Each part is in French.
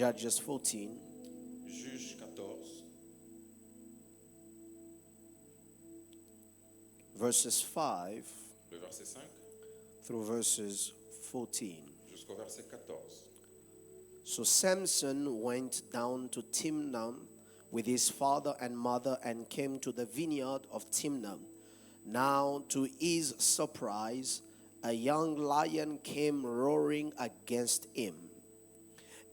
Judges 14. Juge 14, Verses 5 le verset 5 through verses 14. jusqu'au verset 14. So Samson went down to Timnah with his father and mother and came to the vineyard of Timnah. Now, to his surprise, a young lion came roaring against him.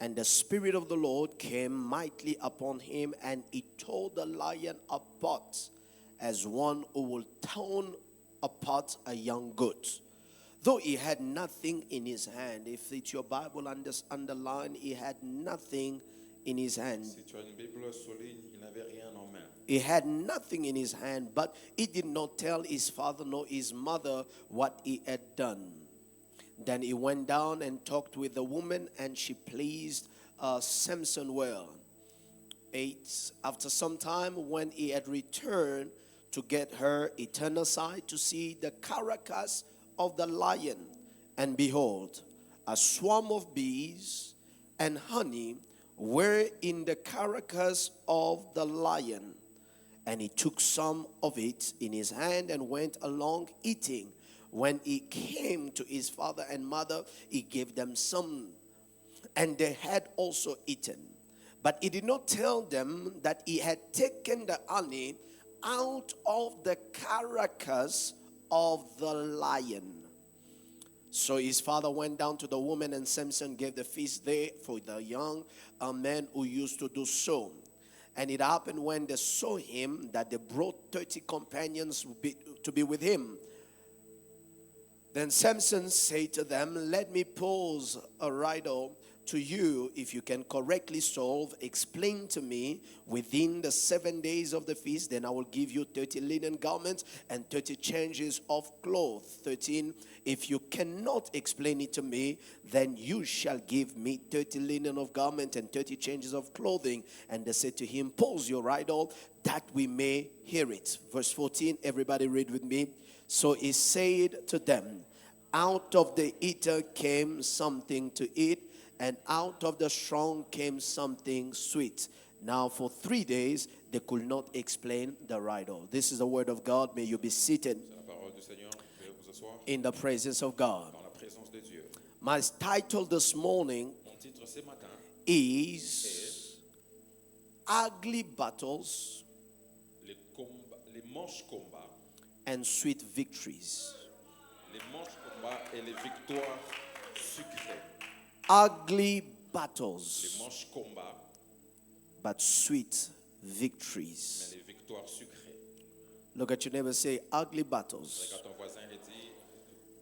And the Spirit of the Lord came mightily upon him, and he tore the lion apart as one who will tear apart a young goat. Though he had nothing in his hand. If it's your Bible, underline, he had nothing in his hand. Si tu as une Bible, souligne, il n'avait rien en main. He had nothing in his hand, but he did not tell his father nor his mother what he had done. Then he went down and talked with the woman, and she pleased Samson well. 8. After some time, when he had returned to get her, he turned aside to see the carcass of the lion, and behold, a swarm of bees and honey were in the carcass of the lion. And he took some of it in his hand and went along eating. When he came to his father and mother, he gave them some, and they had also eaten. But he did not tell them that he had taken the honey out of the carcass of the lion. So his father went down to the woman, and Samson gave the feast there for the young men who used to do so. And it happened when they saw him that they brought 30 companions to be with him. Then Samson said to them, "Let me pose a riddle to you. If you can correctly solve, explain to me within the 7 days of the feast, then I will give you 30 linen garments and 30 changes of clothes." 13. If you cannot explain it to me, then you shall give me 30 linen of garment and 30 changes of clothing. And they said to him, "Pose your riddle that we may hear it." Verse 14, everybody read with me. So he said to them, "Out of the eater came something to eat, and out of the strong came something sweet." Now for 3 days they could not explain the riddle. This is the word of God. May you be seated C'est la parole du Seigneur. Veuillez vous asseoir in the presence of God. dans la présence de Dieu. My title this morning Mon titre ce matin is Ugly Battles les manches combats, and Sweet Victories. les manches combats et les victoires sucrées. Ugly Les battles, manches combats, but sweet mais victories. les victoires sucrées. Look at your neighbor, say ugly battles, Regarde ton voisin et dis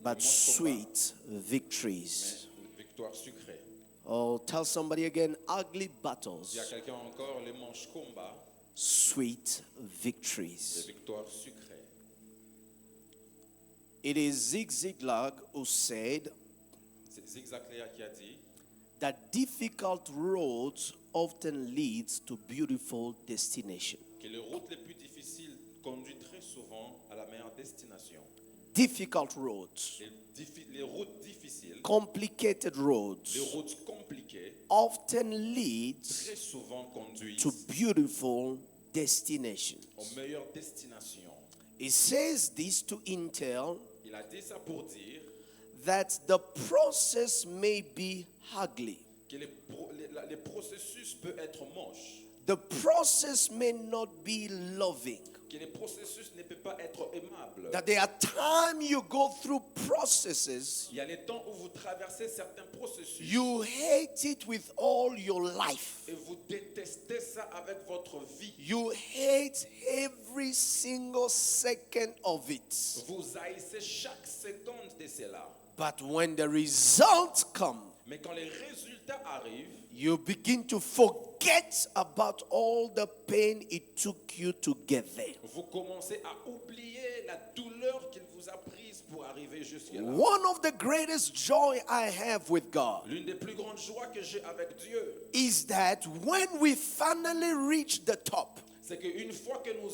but les manches combats, sweet victories. mais les victoires sucrées. Oh, tell somebody again, ugly Dis à battles, quelqu'un encore les manches combats, sweet les victories. victoires sucrées. It is Zig Ziglar who said C'est Zig Ziglar qui a dit that difficult roads often leads to beautiful destination. que les routes les plus difficiles conduisent très souvent à la meilleure destination. Difficult roads, Les routes difficiles, complicated les roads routes compliquées, often leads très souvent conduisent to beautiful destinations. aux meilleures destinations. It says this to entail Il a dit ça pour dire that the process may be ugly. que les processus peuvent être moches, The process may not be loving. que les processus ne peuvent pas être aimables. That there are times you go through processes, Il y a les temps où vous traversez certains processus you hate it with all your life. et vous détestez ça avec votre vie. You hate every single second of it. Vous haïssez chaque seconde de cela. But when the results come, Mais quand les résultats arrivent, you begin to forget about all the pain it took you to get there. vous commencez à oublier la douleur qu'il vous a prise pour arriver jusque-là. One of the greatest joy I have with God L'une des plus grandes joies que j'ai avec Dieu, is that when we finally reach the top, c'est qu'une fois que nous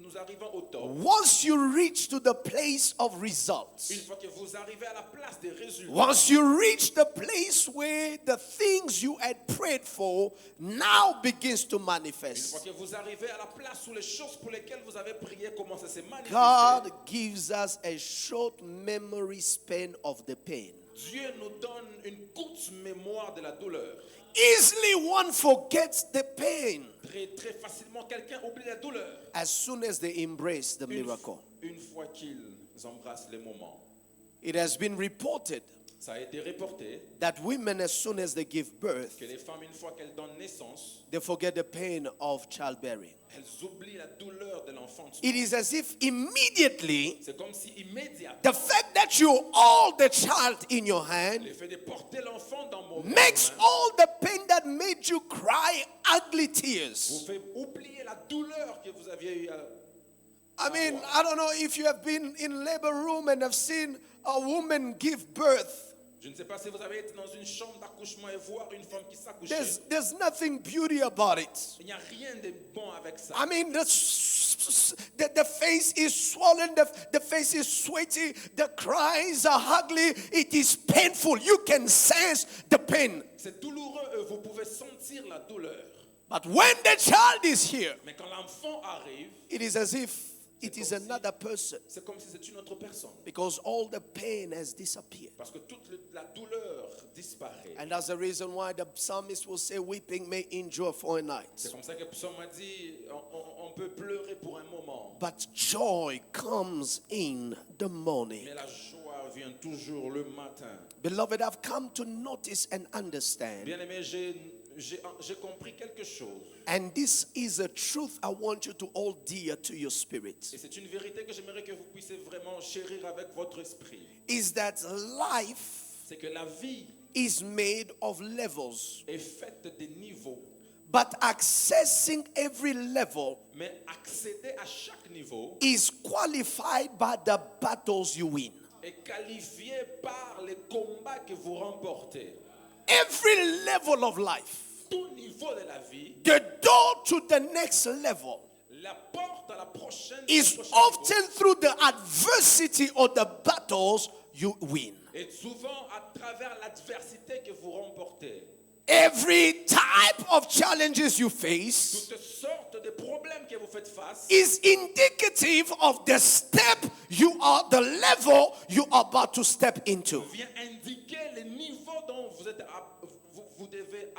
nous arrivons au top, once you reach to the place of une results, fois que vous arrivez à la place des résultats, once you reach the place where the things you had prayed for now begins to une fois manifest, que vous arrivez à la place où les choses pour lesquelles vous avez prié commencent à se manifester, God gives us a short memory span of the pain. Dieu nous donne une courte mémoire de la douleur. Easily one forgets the pain Très, très facilement, quelqu'un oublie la douleur. as soon as they embrace the miracle. Une fois qu'ils embrassent les moments. It has been reported Ça a été reporté that women, as soon as they give birth, que les femmes, une fois qu'elles donnent naissance, they forget the pain of childbearing. elles oublient la douleur de l'enfantement. It is as if immediately C'est comme si immédiatement, the fact that you hold the child in your hand le fait de porter l'enfant dans mon makes main all the pain that made you cry ugly vous tears. fait oublier la douleur que vous aviez eu. I mean, I don't know if you have been in labor room and have seen a woman give birth. Je ne sais pas si vous avez été dans une chambre d'accouchement et voir une femme qui s'accouchait. There's nothing beauty about it. Il n'y a rien de bon avec ça. I mean, the face is swollen, the face is sweaty, the cries are ugly, it is painful. You can sense the pain. C'est douloureux, vous pouvez sentir la douleur. But when the child is here, Mais quand l'enfant arrive, it is as if it is another person c'est comme si c'est une autre personne. because all the pain has disappeared. Parce que toute la douleur disparaît. And that's the reason why the psalmist will say, weeping may endure for a night, C'est comme ça que le psaume a dit, on peut pleurer pour un moment. but joy comes in the morning. Mais la joie vient toujours le matin. Beloved, I've come to notice and understand, Bien aimé, j'ai compris quelque chose. and this is a truth I want you to hold dear to your spirit, Et c'est une vérité que j'aimerais que vous puissiez vraiment chérir avec votre esprit. is that life C'est que la vie is made of levels, est faite de niveaux. but accessing every level Mais accéder à chaque niveau is qualified by the battles you win. est qualifié par les combats que vous remportez. Every level of life, Tout niveau de la vie, the door to the next level la porte à la prochaine is au prochain often niveau. through the adversity or the battles you win. Et souvent à travers l'adversité que vous remportez. Every type of challenges you face Toutes sortes de problèmes que vous faites face is indicative of the step the level you are about to step into. vient indiquer le niveau dont vous devez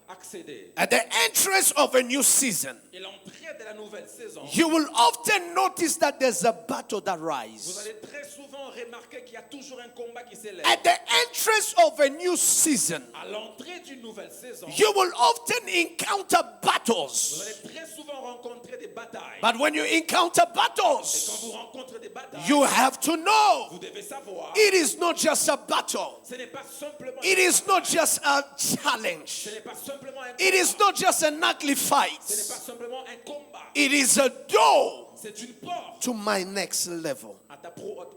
accéder. At the entrance of a new season, Et l'entrée de la nouvelle saison, you will often notice that there's a battle that vous rises. allez très souvent remarquer qu'il y a toujours un combat qui s'élève. At the entrance of a new season, À l'entrée d'une nouvelle saison, you will often encounter vous battles. allez très souvent rencontrer des batailles. But when you encounter Et quand battles, vous rencontrez des batailles, you have to know vous devez savoir, it is not just a battle. ce n'est pas simplement It is not just a challenge. ce n'est pas simplement un It is not just an ugly ce n'est pas fight. simplement un combat. It is a door C'est une porte to my next level. à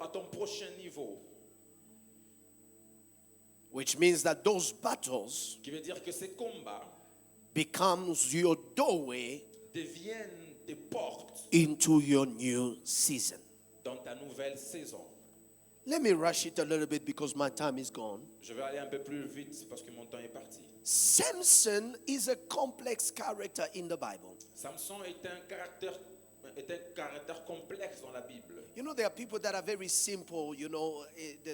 ton prochain niveau. Which means that those battles Qui veut dire que ces combats becomes your doorway deviennent des portes into your new season. dans ta nouvelle saison. Let me rush it a little bit because my time is gone. Je vais aller un peu plus vite parce que mon temps est parti. Samson is a complex character in the Bible. Samson est un caractère complexe dans la Bible. You know, there are people that are very simple,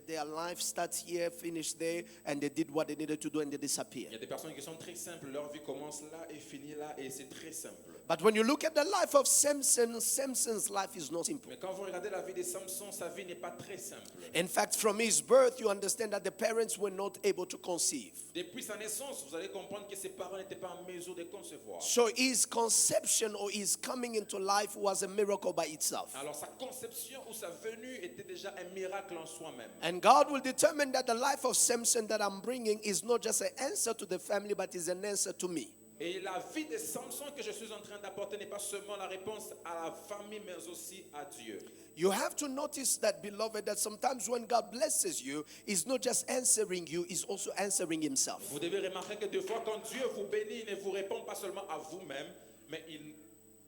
their life starts here, finished there, and they did what they needed to do and they disappear. Il y a des personnes qui sont très simples, leur vie commence là et finit là et c'est très simple. But when you look at the life of Samson, Samson's life is not simple. Mais quand vous regardez la vie de Samson, sa vie n'est pas très simple. In fact, from his birth, you understand that the parents were not able to conceive. Depuis sa naissance, vous allez comprendre que ses parents n'étaient pas en mesure de concevoir. So his conception or his coming into life was a miracle by itself. Alors sa conception ou sa venue était déjà un miracle en soi-même. And God will determine that the life of Samson that I'm bringing is not just an answer to the family, but is an answer to me. Et la vie de Samson que je suis en train d'apporter n'est pas seulement la réponse à la famille, mais aussi à Dieu. You have to notice that, beloved, that sometimes when God blesses you, He's not just answering you, He's also answering Himself. Vous devez remarquer que des fois, quand Dieu vous bénit, il ne vous répond pas seulement à vous-même, mais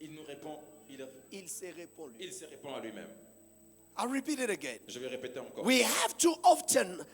il nous répond Il se répond lui. il se répond à lui-même. I'll repeat it again. Je vais répéter encore. We have to often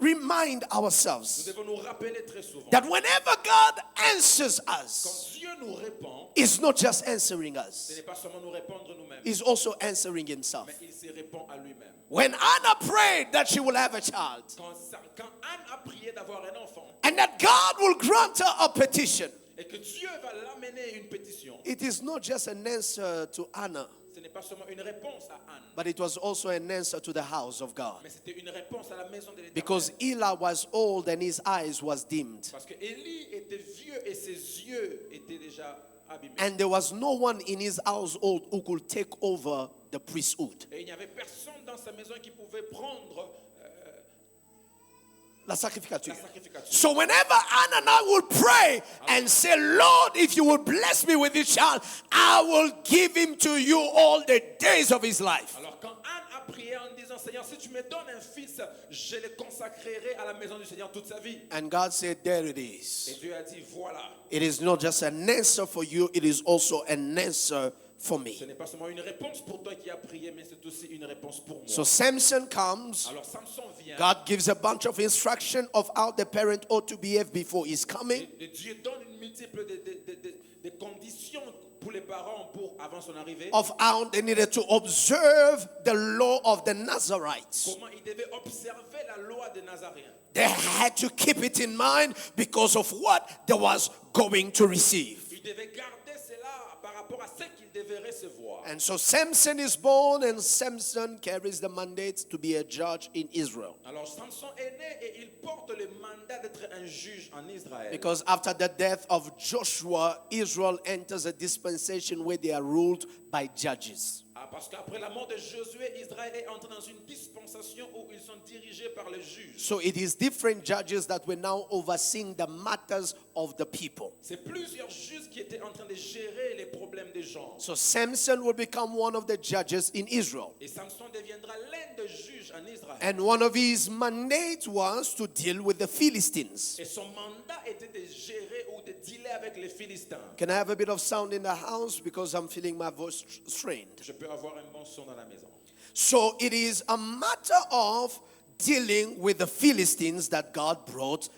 remind Nous ourselves devons nous rappeler très souvent. that whenever God answers Quand us, Dieu nous répond, He's not just answering ce us, n'est pas seulement nous répondre nous-mêmes, He's also answering Himself. mais il se répond à lui-même. When Anna prayed that she will have a child Quand Anne a prié d'avoir un enfant and that God will grant her a petition, et que Dieu va l'amener une pétition, it is not just an answer to Anna, ce n'est pas seulement une réponse à Anne, but it was also an answer to the house of God. mais c'était une réponse à la maison de l'Éternel. Because Eli was old and his eyes was dimmed. Parce que Élie était vieux et ses yeux étaient déjà abîmés. And there was no one in his household who could take over the priesthood. Et il n'y avait personne dans sa maison qui pouvait prendre La sacrificature. la sacrificature. So whenever Anna and I would pray and say, Lord, if you would bless me with this child, I will give him to you all the days of his life. Alors quand Anne a prié en disant, Seigneur, si tu me donnes un fils, je le consacrerai à la maison du Seigneur toute sa vie. And God said, there it Et is. Dieu a dit, voilà. It is not just an answer for you, it is also an answer for me. Ce n'est pas seulement une réponse pour toi qui as prié, mais c'est aussi une réponse pour moi. So Samson comes. Alors Samson vient. God gives a bunch of instruction of how the parent ought to behave before he's coming. Et Dieu donne une multiple de conditions pour les parents avant son arrivée. Of how they needed to observe the law of the Nazarites. Comment ils devaient observer la loi des Nazaréens. They had to keep it in mind because of what they was going to receive. Ils devaient garder cela par rapport à ce qu'ils devaient recevoir. And so Samson is born, and Samson carries the mandate to be a judge in Israel. Alors Samson est né et il porte le mandat d'être un juge en Israël. Because after the death of Joshua, Israel enters a dispensation where they are ruled by judges. Parce qu'après la mort de Josué, Israël est entré dans une dispensation où ils sont dirigés par le juge. So it is different judges that were now overseeing the matters of the people. C'est plusieurs juges qui étaient en train de gérer les problèmes des gens. So Samson will become one of the judges in Israel. Et Samson deviendra l'un des juges en Israël. And one of his mandates was to deal with the Philistines. Et son mandat était de gérer ou de dealer avec les Philistins. Can I have a bit of sound in the house because I'm feeling my voice strained? Je peux avoir un bon son dans la maison. So it is a matter of dealing with the Philistines that God brought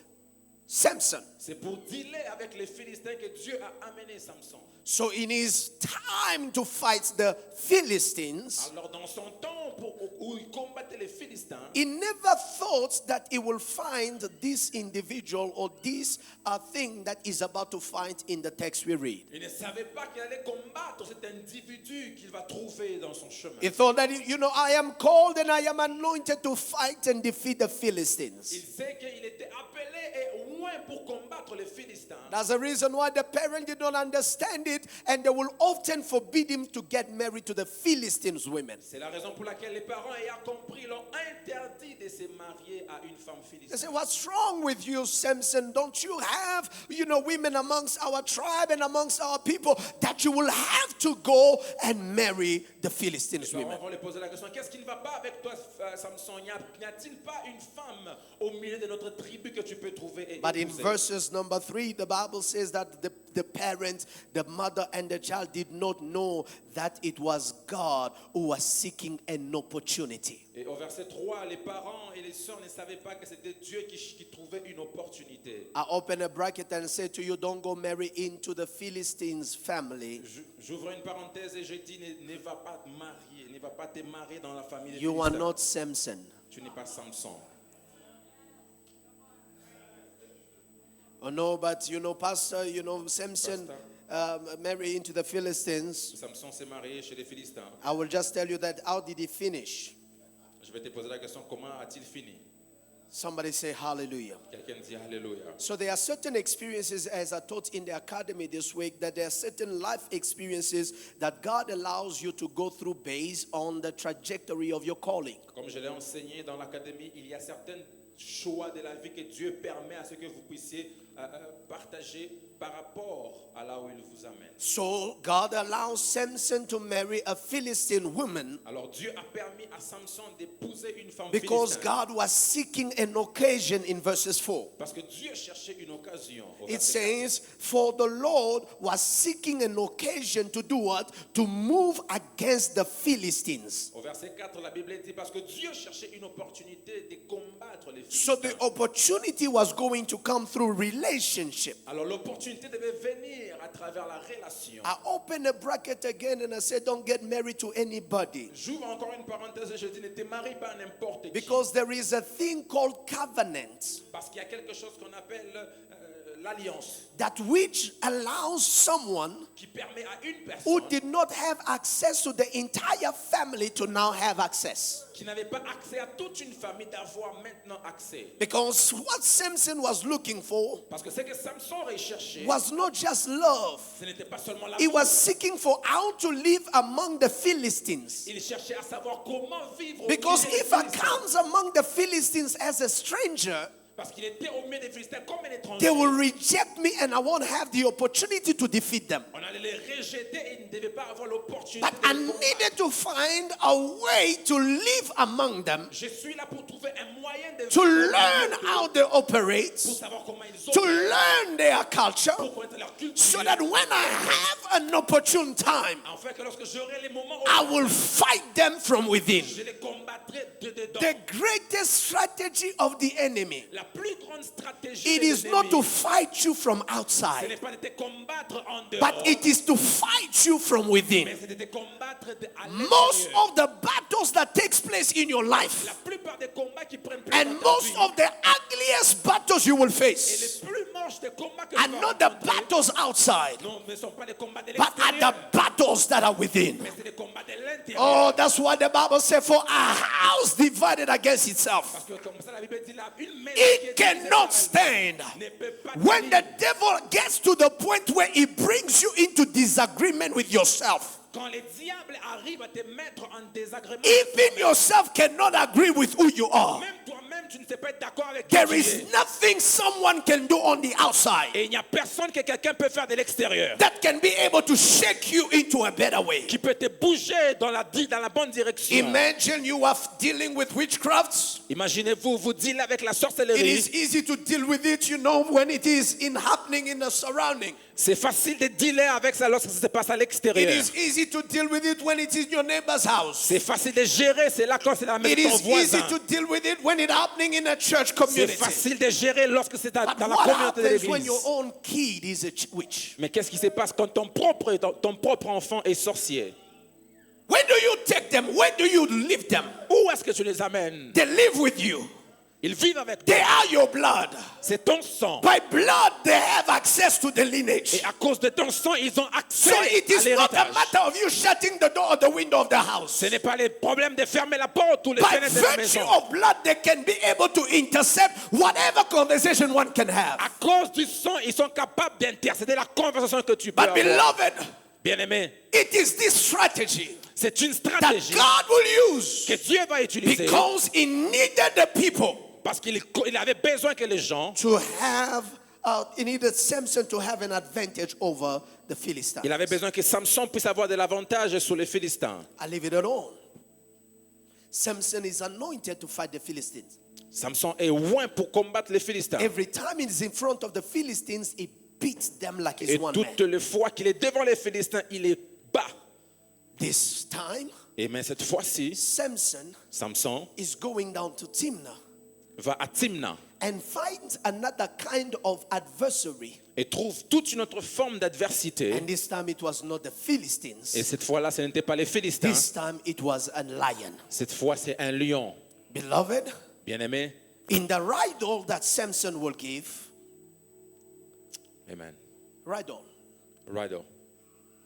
Samson. C'est pour dealer avec les Philistins que Dieu a amené Samson. So in his time to fight the Philistines, Alors dans son temps où il combattait les Philistins, he never thought that he will find this individual or this thing that is about to find in the text we read. il ne savait pas qu'il allait combattre cet individu qu'il va trouver dans son chemin. He thought that, I am called and I am anointed to fight and defeat the Il Philistines. sait qu'il était appelé et oint pour combattre les Philistins. That's the reason why the parent did not understand it, and they will often forbid him to get married to the Philistines women. C'est la raison pour laquelle les parents ayant compris l'ont interdit de se marier à une femme They philistine. say, what's wrong with you, Samson? Don't you have, women amongst our tribe and amongst our people that you will have to go and marry the Les Philistines parents women? vont lui poser la question, qu'est-ce qui ne va pas avec toi, Samson? N'y a-t-il pas une femme au milieu de notre tribu que tu peux trouver et But in épouser? verses number 3, the Bible says that the parent, the mother, and the child did not know that it was God who was seeking an opportunity. Et au verset 3, les parents et les sœurs ne savaient pas que c'était Dieu qui trouvait une opportunité. I open a bracket and say to you, don't go marry into the Philistines family. J'ouvre une parenthèse et je dis, ne va pas te marier, ne va pas te marier dans la famille des You are Philistins. not Samson. Tu n'es pas Samson. Oh no, but Pastor, Samson married into the Philistines. Samson s'est marié chez les Philistins. I will just tell you that, how did he finish? Je vais te poser la question, comment a-t-il fini? Somebody say hallelujah. Quelqu'un dit Alléluia. So there are certain experiences, as I taught in the academy this week, that there are certain life experiences that God allows you to go through based on the trajectory of your calling. Comme je l'ai enseigné dans l'académie, il y a certains choix de la vie que Dieu permet à ce que vous puissiez partager par rapport à là où il vous amène. So God allows Samson to marry a Philistine woman Alors Dieu a permis à Samson d'épouser une femme because philistine. God was seeking an occasion in verses 4. Parce que Dieu cherchait une occasion. Au It verset 4. says, for the Lord was seeking an occasion to do what? To move against the Philistines. Au verset 4, la Bible dit parce que Dieu cherchait une opportunité de combattre les So Philistins. the opportunity was going to come through relationship. Alors l'opportunité devait venir à travers la relation. I open a bracket again and I said, don't get married to anybody. J'ouvre encore une parenthèse et je dis ne te marie pas à n'importe qui. Because there is a thing called covenant Parce qu'il y a quelque chose qu'on appelle l'alliance that which allows someone qui permet à une who personne did not have access to the entire family to now have access. qui n'avait pas accès à toute une famille d'avoir maintenant accès. Because what Samson was looking for Parce que ce que Samson recherchait, was not just love. ce n'était pas seulement He l'amour. was seeking for how to live among the Philistines. Il cherchait à savoir comment vivre au Because milieu des if I Philistins. comes among the Philistines as a stranger, Parce qu'il était au milieu des Philistins comme un étranger. they will reject me and I won't have the opportunity to defeat them. On allait les rejeter et ils ne devaient pas avoir l'opportunité. But de I les combattre. needed to find a way to live among them, Je suis là pour trouver un moyen de to vivre learn avec eux, how they operate, pour savoir comment ils to opèrent, learn their culture, pour connaître leur culture. so that when I have an opportune time, Afin que lorsque j'aurai les moments où I will fight them from within. je les combattrai de dedans. The greatest strategy of the enemy, La plus grande stratégie it de is not l'ennemi, to fight you from ce outside, n'est pas de te combattre en dehors, but it is to fight you from within. mais c'est de te combattre à Most l'intérieur. of the battles that takes place in your life La plupart des combats qui prennent place and dans ta most vie, of the ugliest battles you will et face les plus moches des combats que are tu vas not the rencontrer, battles outside, non, ne sont pas des combats de but are l'extérieur, the battles that are within. mais c'est des combats de l'intérieur. Oh, that's why the Bible said, for a house divided against itself, Parce que comme ça la Bible dit là, une maison qui it est cannot divisée stand. ne peut pas When tenir. the devil gets to the point where he brings you into disagreement with yourself, Quand les diables arrivent à te mettre en désagrément, even yourself cannot agree with who you are. même toi-même, tu ne sais pas être d'accord avec qui There tu is es. nothing someone can do on the outside Et il n'y a personne que quelqu'un peut faire de l'extérieur that can be able to shake you into a better way. qui peut te bouger dans la bonne direction. Imagine you are dealing with witchcrafts. Imaginez-vous, vous dealez avec la It sorcellerie. is easy to deal with it, when it is happening in the surrounding. C'est facile de dealer avec ça lorsque ça se passe à It l'extérieur. is easy to deal with it when it is your neighbor's house. C'est facile de gérer, c'est là quand c'est dans la It maison de ton is easy voisin. to deal with it when it's happening in a church C'est community. facile de gérer lorsque c'est dans But la what communauté de happens when l'église. your own kid is a witch? Mais qu'est-ce qui se passe quand ton propre enfant est sorcier? Where do you take them? Where do you leave them? Où est-ce que tu les amènes? They live with you. Ils vivent avec They toi. are your blood. C'est ton sang. By blood, they have access to the lineage. Et à cause de ton sang, ils ont accès So it à is not a l'héritage. matter of you shutting the door or the window of the house. Ce n'est pas le problème de fermer la porte ou les By fenêtres de la virtue maison. of blood, they can be able to intercept whatever conversation one can À have. cause du sang, ils sont capables d'intercéder la conversation que tu peux But avoir. beloved, Bien-aimé, it is this strategy c'est une that stratégie God will use que Dieu va utiliser because He needed the people parce qu'il avait besoin que les gens, to have. He needed Samson to have an advantage over the Philistines. il avait besoin que Samson puisse avoir de l'avantage sur les Philistins. I leave it alone. Samson is anointed to fight the Philistines. Samson est loin pour combattre les Philistins. Every time he's in front of the Philistines, he beats them like he's Et one man. toutes les fois qu'il est devant les Philistins, il les bat. This time, Et mais cette fois-ci, Samson Samson is going down to Timnah va à Timna and finds another kind of adversary. et trouve toute une autre forme d'adversité. And this time it was not the Philistines. Et cette fois-là, ce n'était pas les Philistins. This time it was a lion. Cette fois, c'est un lion. Beloved, Bien-aimé. in the riddle that Samson will give, Amen. riddle, Riddle.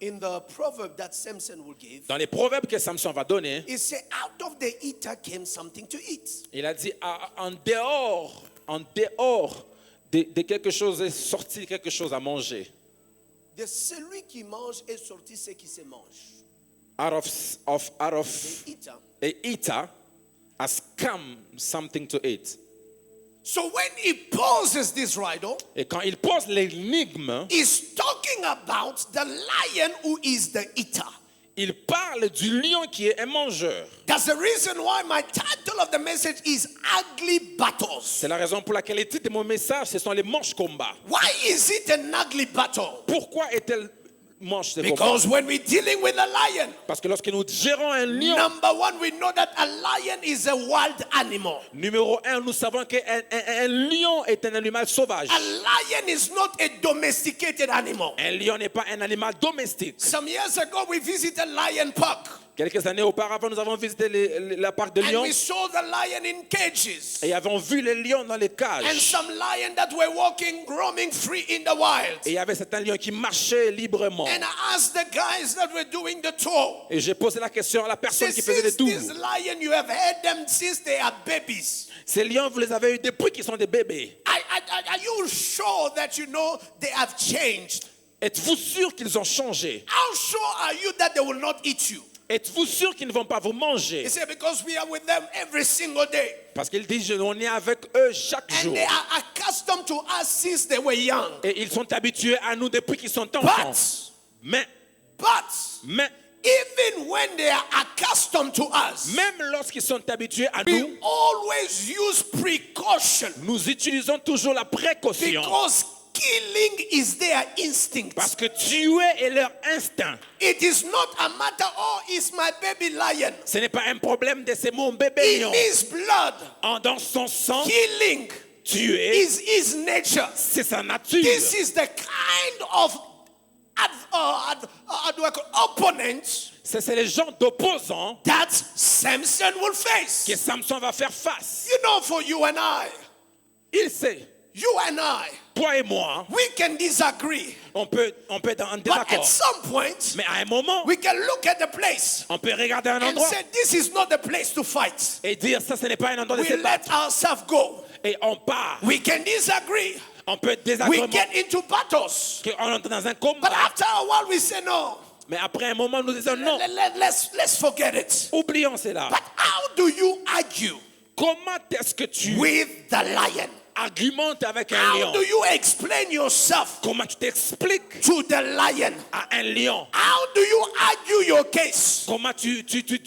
in the proverb that Samson will give, Dans les proverbes que Samson va donner, it says, out of the eater came something to eat. il a dit en dehors de quelque chose est sorti quelque chose à manger. De celui qui mange est sorti ce qui se mange. Out of The eater. a eater has come something to eat. So when he poses this riddle, Et quand il pose l'énigme, he's talking about the lion who is the eater. il parle du lion qui est un mangeur. That's the reason why my title of the message is Ugly Battles. C'est la raison pour laquelle le titre de mon message, ce sont les manches combats. Why is it an ugly battle? Pourquoi est-elle manche de combat? Because when we're dealing with a lion, Parce que lorsque nous gérons un lion, number one, we know that a lion is a wild animal. numéro un, nous savons qu'un lion est un animal sauvage. A lion is not a domesticated animal. Un lion n'est pas un animal domestique. Some years ago, we visited Lion Park. Quelques années auparavant, nous avons visité la parc de And lions we saw the lion in cages. et avons vu les lions dans les And cages. some lion that were walking, roaming free in the wild. Et il y avait certains lions qui marchaient librement. And I asked the guys that were doing the tour. Et j'ai posé la question à la personne qui faisait le Since tour. this lion, you have had them since they are babies. Ces lions, vous les avez eus depuis qu'ils sont des bébés. Are you sure that you know they have changed? Êtes-vous sûr qu'ils ont changé? How sure are you that they will not eat you? Êtes-vous sûr qu'ils ne vont pas vous manger? He said, because we are with them every single day. Parce qu'il dit, on est avec eux chaque And jour. they are accustomed to us since they were young. Et ils sont habitués à nous depuis qu'ils sont enfants. Mais, But even when they are accustomed to us, même lorsqu'ils sont habitués à we nous, always use precaution nous utilisons toujours la précaution. because killing is their instinct. Parce que tuer est leur instinct. It is not a matter, oh, it's my baby lion. Ce n'est pas un problème de c'est mon bébé In lion. his blood, Dans son sang, killing tuer, is his nature. c'est sa nature. This is the kind of opponent C'est les gens d'opposants that Samson will face. que Samson va faire face. You know, for you and I, Il sait, you and I, toi et moi, we can disagree. on peut être en But at désaccord. some point, Mais à un moment, we can look at the place on peut regarder un and endroit say, this is not the place to fight. et dire ça, ce n'est pas un endroit de We se let battre. ourselves go. Et on part. We can disagree. On peut être We désagrément. get into battles. On entre dans un But combat. after a while, we say, no, Mais après un moment, nous disons non. let's forget it. Oublions cela. But how do you argue Comment est-ce que tu with the lion? argumentes avec un How lion? do you explain yourself Comment tu t'expliques to the lion? à un lion? How do you argue your case Comment tu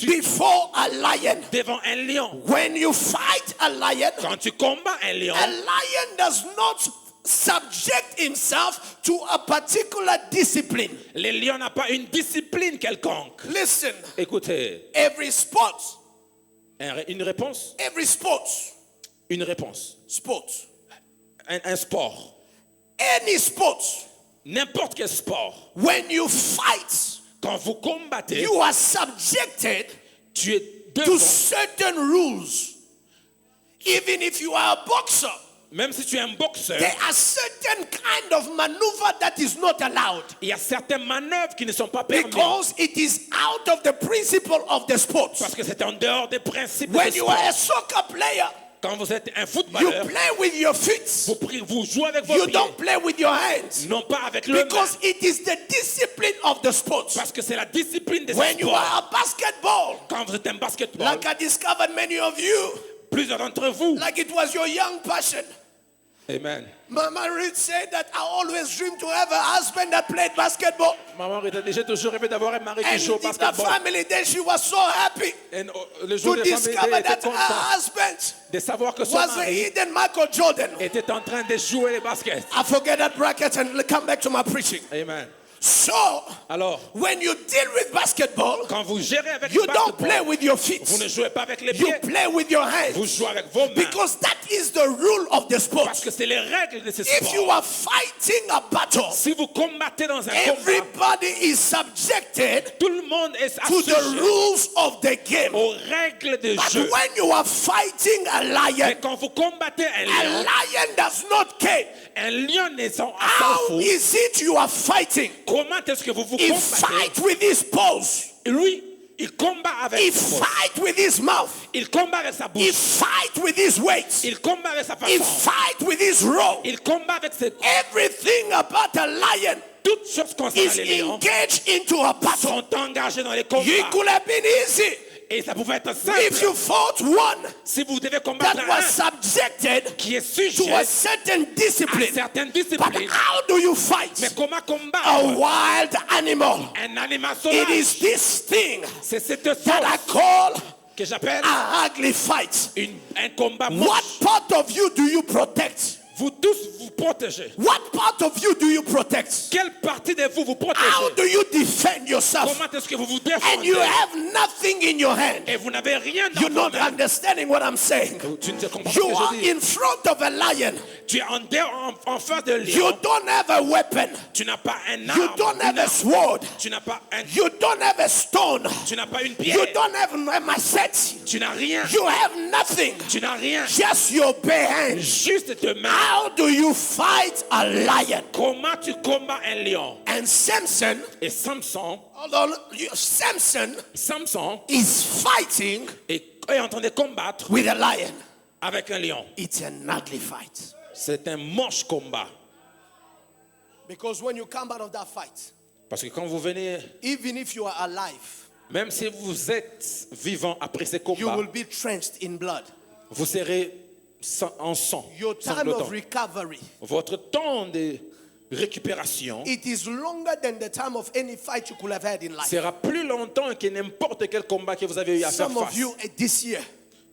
before a lion? devant un lion? When you fight a lion, Quand tu combats un lion, a lion does not subject himself to a particular discipline. le lion n'a pas une discipline quelconque. Listen, Écoutez, every sport, une réponse, every sport, sport, un sport, any sport, n'importe quel sport. when you fight, Quand vous combattez, you are subjected tu es to devant. certain rules. Even if you are a boxer, Même si tu es un boxeur, there are certain kind of maneuver that is not allowed il y a certaines manœuvres qui ne sont pas permises. because it is out of the principle of the sport. Parce que c'est en dehors des principes When du you sport. are a soccer player, Quand vous êtes un you footballeur, play with your feet. vous jouez avec vos You pieds, don't play with your hands non pas avec le main. because it is the discipline of the sport. Parce que c'est la discipline des When you sports. are a basketball, Quand vous êtes un basketball, like I discovered many of you, plusieurs d'entre vous, like it was your young passion. amen. Mama Reed said that I always dreamed to have a husband that played basketball. Maman j'ai toujours rêvé d'avoir un mari qui And joue au in the basketball. family, then she was so happy Et le jour to de la famille discover était that her content husband de savoir que son was a mari hidden Michael Jordan. était en train de jouer les baskets. I forget that bracket and come back to my preaching. Amen. So, Alors, when you deal with basketball, quand vous gérez avec you le don't play basketball, with your feet. vous ne jouez pas avec les You pieds, play with your vous hands. jouez avec vos mains. Because that is the rule of the sport. Parce que c'est les règles de ce If you sport. are fighting a battle, Si vous combattez dans un combat, everybody is subjected tout le monde est to the assujetti rules of the game. aux règles de But jeu. when you are fighting a Mais lion, quand vous combattez un a lion, lion does not care. un lion n'est s'en How fout. is it you are fighting? Comment est-ce que vous He combattez? fight with his paws. Lui, il combat avec He sa bouche. fight with his mouth. Il combat avec sa He bouche. fight with his weight. Il combat avec sa He façon. fight with his rope. Il combat avec ses... Everything about a lion Toutes choses concernant is les lions engaged into a battle. sont engagées dans les combats. It could have been easy. Et ça pouvait être simple. If you fought one Si vous devez combattre that was un subjected qui est to sujet a certain à discipline, certaines but disciplines, how do you fight mais comment a combattre wild animal? un animal It sauvage? is this thing C'est cette that I chose call que j'appelle a ugly fight. un combat What moche. part of you do you protect? Vous tous vous protégez. What part of you do you protect? Quelle partie de vous vous How protégez? do you defend yourself? Comment est-ce que vous vous And you défendez? have nothing in your hand. Et vous n'avez rien dans You're vos not mains. understanding what I'm saying. Tu ne comprends pas ce You que are je dis. in front of a lion. Tu es en face de You lion. don't have a weapon. Tu n'as pas un You arme. don't have une a arme. sword. Tu n'as pas un. You don't have a stone. Tu n'as pas une You pierre. don't have a machete. Tu n'as rien. You have nothing. Tu n'as rien. Just your bare hands. Juste tes mains. How do you fight a lion? Comment tu combats un lion? And Samson, Et Samson hold on, Samson is fighting est en train de combattre with a lion. avec un lion. It's an ugly fight. C'est un moche combat. Because when you come out of that fight, Parce que quand vous venez, even if you are alive, même si vous êtes vivant après ces you combats, will be drenched in blood. vous serez en sang, Your time sanglotant. of recovery, Votre temps de récupération it is longer than the time of any fight you could have had in life. sera plus longtemps que n'importe quel combat que vous avez eu à faire Some of face. you this year,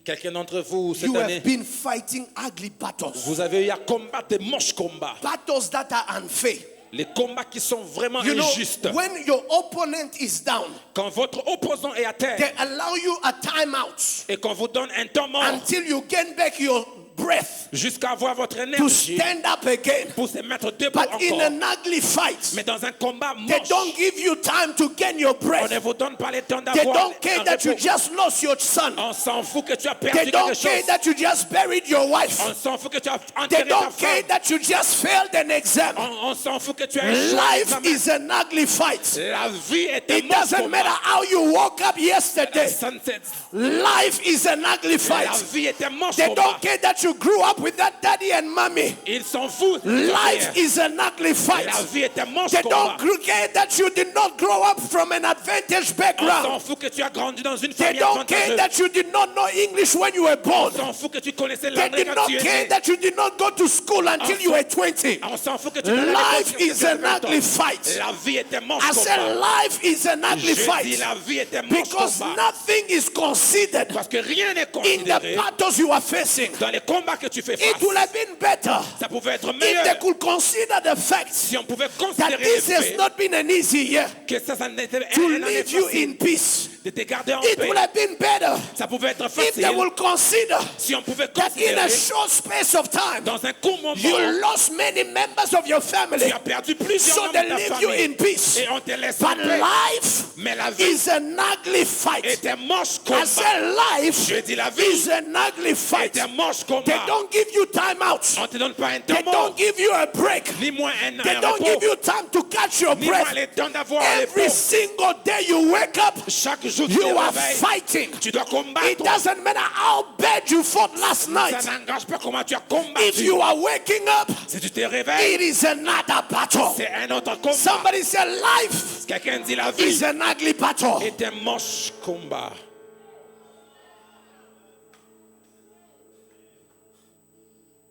Quelqu'un d'entre vous, cette you année, have been fighting ugly battles. vous avez eu à combattre des moches combats. Battles that are unfair. Les combats qui sont vraiment You know, injustes. when your opponent is down, Quand votre opposant est à terre they allow you a timeout et qu'on vous donne un temps mort until you gain back your breath jusqu'à avoir votre to énergie stand up again. pour se mettre debout But in encore. an ugly fight, Mais dans un combat they moche, don't give you time to gain your on breath. ne vous donne pas le temps They d'avoir don't care un that you repos. just lost your son. On s'en fout que tu as perdu They don't quelque care chose. that you just buried your wife. On s'en fout que tu as They enterré ta don't care femme. that you just failed an exam. On s'en fout que tu as échoué un Life examen. is an ugly fight. La vie est un It moche doesn't matter combat. how you woke up yesterday. Ça ne sait- Life is an ugly La fight. vie est un moche They combat. don't care that you grew up with that daddy and mommy. Ils s'en foutent. Life is an ugly fight. La vie est un moche They combat. don't care that you did not grow up from an advantaged On s'en background. fout que tu as grandi dans une They famille don't care avantageuse. that you did not know English when you were born. On s'en fout que tu connaissais They l'anglais did quand not tu es care né. that you did not go to school until you were 20. On s'en fout que tu connais Life is an ugly fight. La vie est un moche I said combat. life is an ugly Je dis fight la vie est un moche because combat. nothing is considered Parce que rien n'est in the considéré battles you are facing. dans les combats que tu fais It face. would have been better Ça pouvait être if they meilleur could consider the fact si on pouvait that considérer le this has fait not been an easy year que ça n'était to un année leave you facile in peace. de te garder en It paix. would have been better Ça pouvait être if they facile will consider si on pouvait that in a considérer short space of time dans un court moment you lost many members of your family tu as perdu plusieurs so membres they de ta leave you famille in peace. et on te laisse en But paix. life Mais la vie is an ugly fight. est un moche I combat. said life Je dis la vie is an ugly fight. est un moche They combat. don't give you time out. On te donne pas un They temps mort, don't give you a break. ni moins un They don't give repos, you time to catch your ni moins breath. le temps d'avoir un Every repos. single day you wake up, Chaque jour tu you te are réveilles, fighting. tu dois It combattre. doesn't matter how bad you fought last Ça night. n'engage pas comment tu as If combattu. you are waking up, Si tu te réveilles, it is another battle. c'est un autre combat. Somebody said life Quelqu'un dit la is vie an ugly battle. est un moche combat.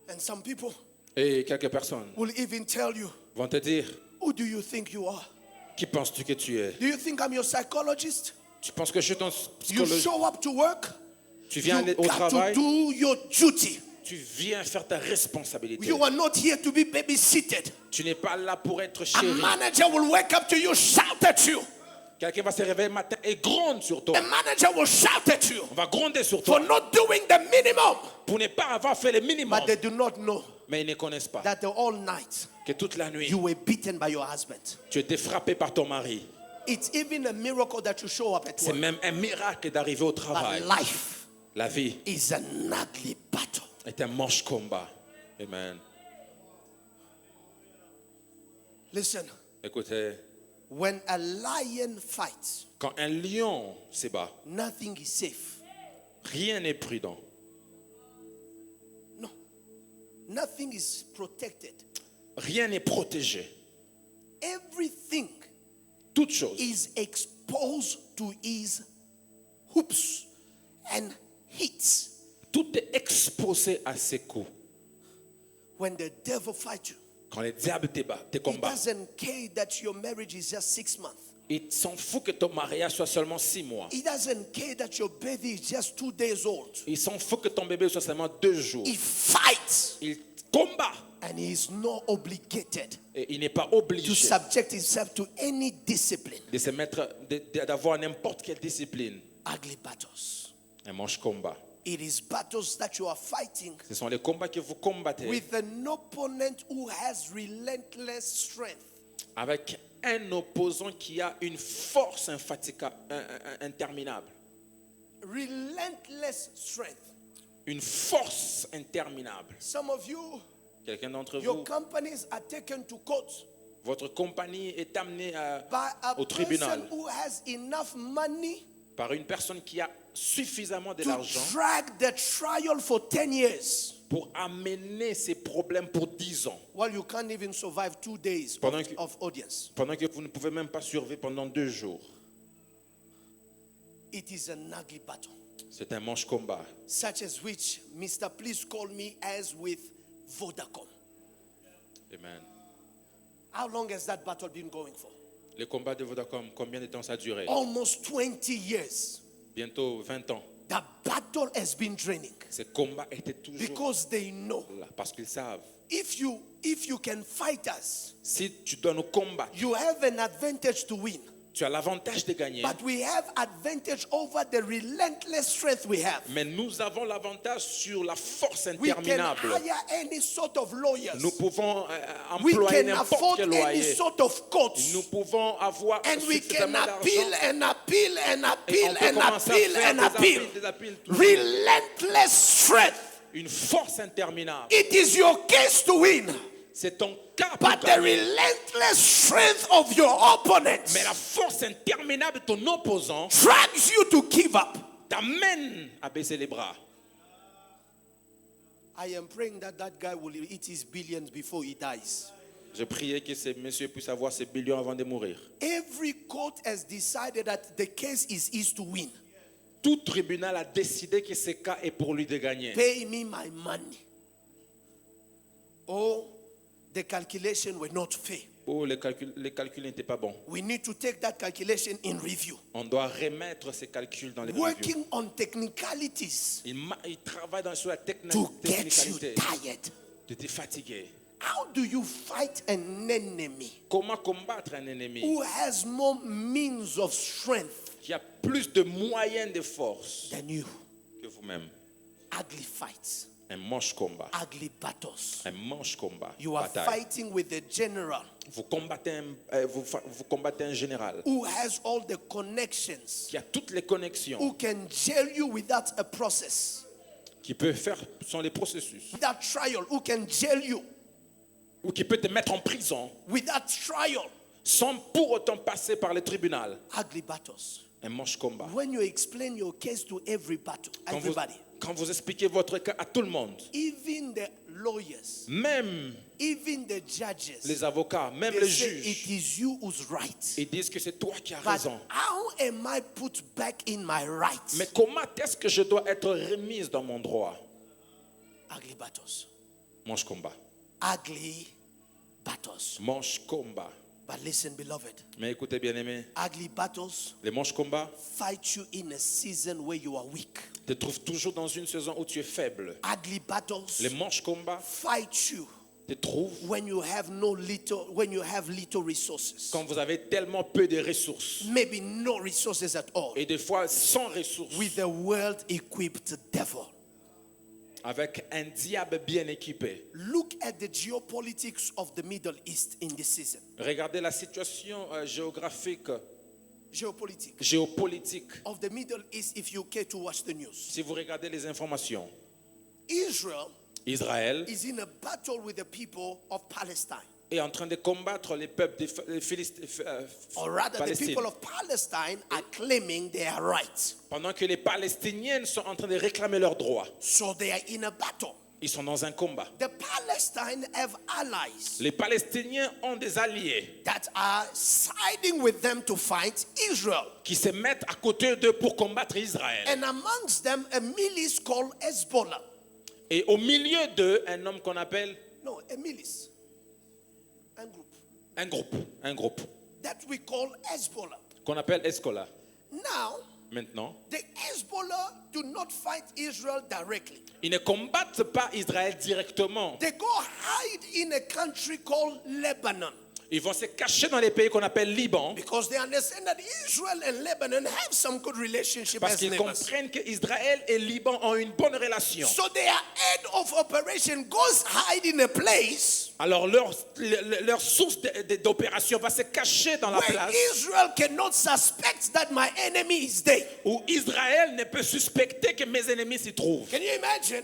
And some people Et quelques personnes will even tell you, vont te dire, who do you think you are? qui penses-tu que tu es? Do you think I'm your psychologist? Tu penses que je suis ton You psychologue? show up to work, Tu viens you au got to travail, do your duty. tu viens faire ta responsabilité. You are not here to be babysitted. Tu n'es pas là pour être A chéri. manager will wake up to you, shout at you. Quelqu'un va se réveiller le matin et gronde sur toi. A manager will shout at you On va gronder sur for toi not doing the minimum. pour ne pas avoir fait le minimum. But they do not know Mais ils ne connaissent pas that the all night que toute la nuit, you were beaten by your husband. tu étais frappé par ton mari. It's even a miracle that you show up at C'est work. même un miracle d'arriver au But travail. life La vie is an ugly battle. est un moche combat. Amen. Listen, Écoutez, when a lion fights, quand un lion se bat, nothing is safe. rien n'est prudent. No. Nothing is protected. Rien n'est protégé. Everything Toute chose is exposed to his hoops and hits. Tout est exposé à ses coups. When the devil fights you, Quand les diables te battent, te he combattent, doesn't care that your marriage is just 6 months. il s'en fout que ton mariage soit seulement 6 mois. He doesn't care that your baby is just 2 days old. Il s'en fout que ton bébé soit seulement 2 jours. He fights, Il combat and he is not obligated et il n'est pas to obligé subject himself to any discipline. de se mettre, d'avoir n'importe quelle discipline. Ugly battles. Un manche combat. It is battles that you are fighting Ce sont les combats que vous combattez with an opponent who has relentless strength. avec un opposant qui a une force infatigable, interminable. Relentless strength. Une force interminable. Some of you, Quelqu'un d'entre your vous, companies are taken to court votre compagnie est amenée by a au tribunal person who has enough money par une personne qui a suffisamment de to l'argent drag the trial for 10 years. pour amener ses problèmes pour 10 ans. Well, you can't even survive 2 days Pendant que- of audience. Pendant que vous ne pouvez même pas survivre pendant 2 jours. It is an ugly battle, C'est un manche combat. such as which Mr. Please call me as with Vodacom. Amen. How long has that battle been going for? Le combat de Vodacom, combien de temps ça a duré? Almost 20 years. Bientôt 20 ans. The battle has been draining Ce combat était toujours because they know là parce qu'ils savent. if you can fight us, Si tu dois nous combattre, you have an advantage to win. tu as l'avantage de gagner. But we have advantage over the relentless strength we have. Mais nous avons l'avantage sur la force We can interminable. hire any sort of lawyers. Nous pouvons We employer can n'importe afford quel any loyer. sort of courts. Nous pouvons avoir And we can suffisamment appeal d'argent. and appeal and Et on appeal peut and commencer à appeal faire and des appeal. appeals, des appeals, toujours. Relentless strength. Une force interminable. It is your case to win. C'est ton cas pour But the gagner. relentless strength of your opponent Mais la force interminable de ton opposant drags you to give up. t'amène à baisser les bras. I am praying that that guy will eat his billions before he dies. Je priais que ce monsieur puisse avoir ses billions avant de mourir. Every court has decided that the case is his to win. Tout tribunal a décidé que ce cas est pour lui de gagner. Pay me my money. Oh, the calculation were not fair. Oh, les calculs n'étaient pas bons. We need to take that calculation in review. On doit remettre ces calculs dans les reviews. Working on technicalities Il travaille sur la to get you technicalité tired. de te fatiguer. How do you fight an enemy Comment combattre un ennemi who has more means of strength qui a plus de moyens de force than you? que vous-même? Ugly fights, Un manche combat. ugly battles. Un manche combat. You are Bataille. fighting with the general Vous combattez un général who has all the connections, qui a toutes les connexions, who can jail you without a process, qui peut faire sont les processus, without trial, who can jail you ou qui peut te mettre en prison without trial. sans pour autant passer par le tribunal. Ugly battles. Un manche combat. When you explain your case to everybody, Quand vous expliquez votre cas à tout le monde, even the lawyers, même even the judges, les avocats, même they les say it juges, is you who's right. ils disent que c'est toi qui as But raison. how am I put back in my rights? Mais comment est-ce que je dois être remise dans mon droit? Ugly battles. Manche combat. Ugly battles. Manche combat. But listen, beloved, Mais écoutez bien aimé, ugly battles les manches combat fight you in a season where you are weak. te trouvent toujours dans une saison où tu es faible. Ugly battles Les manches combat fight you te trouvent when you have little resources. quand vous avez tellement peu de ressources. Maybe no resources at all. Et des fois sans ressources. With a well-equipped devil. Avec un diable bien équipé. Look at the geopolitics of the Middle East in this season. Regardez la situation géographique, géopolitique. Of the Middle East if you care to watch the news. Si vous regardez les informations, Israel Israël is in a battle with the people of Palestine. est en train de combattre les peuples Or rather, the Palestine. people of Palestine are claiming their rights. Pendant que les Palestiniens sont en train de réclamer leurs droits. So they are in a battle. Ils sont dans un combat. The Palestine have allies Les Palestiniens ont des alliés that are siding with them to fight Israel. qui se mettent à côté d'eux pour combattre Israël. And amongst them, a milice called Hezbollah. Et au milieu d'eux, un homme qu'on appelle No, a milice. A group. un groupe That we call Hezbollah. qu'on appelle Hezbollah. Now, Maintenant, the Hezbollah do not fight Israel directly. ils ne combattent pas Israël directement. They go hide in a country called Lebanon. Ils vont se cacher dans les pays qu'on appelle Liban Because they understand that Israel and Lebanon have some good relationship parce as qu'ils neighbors. comprennent qu'Israël et Liban ont une bonne relation. So their head of operation goes hide in a place Alors leur source d'opération va se cacher dans la where place Israel cannot suspect that my enemy is there. où Israël ne peut suspecter que mes ennemis s'y trouvent. Can you imagine?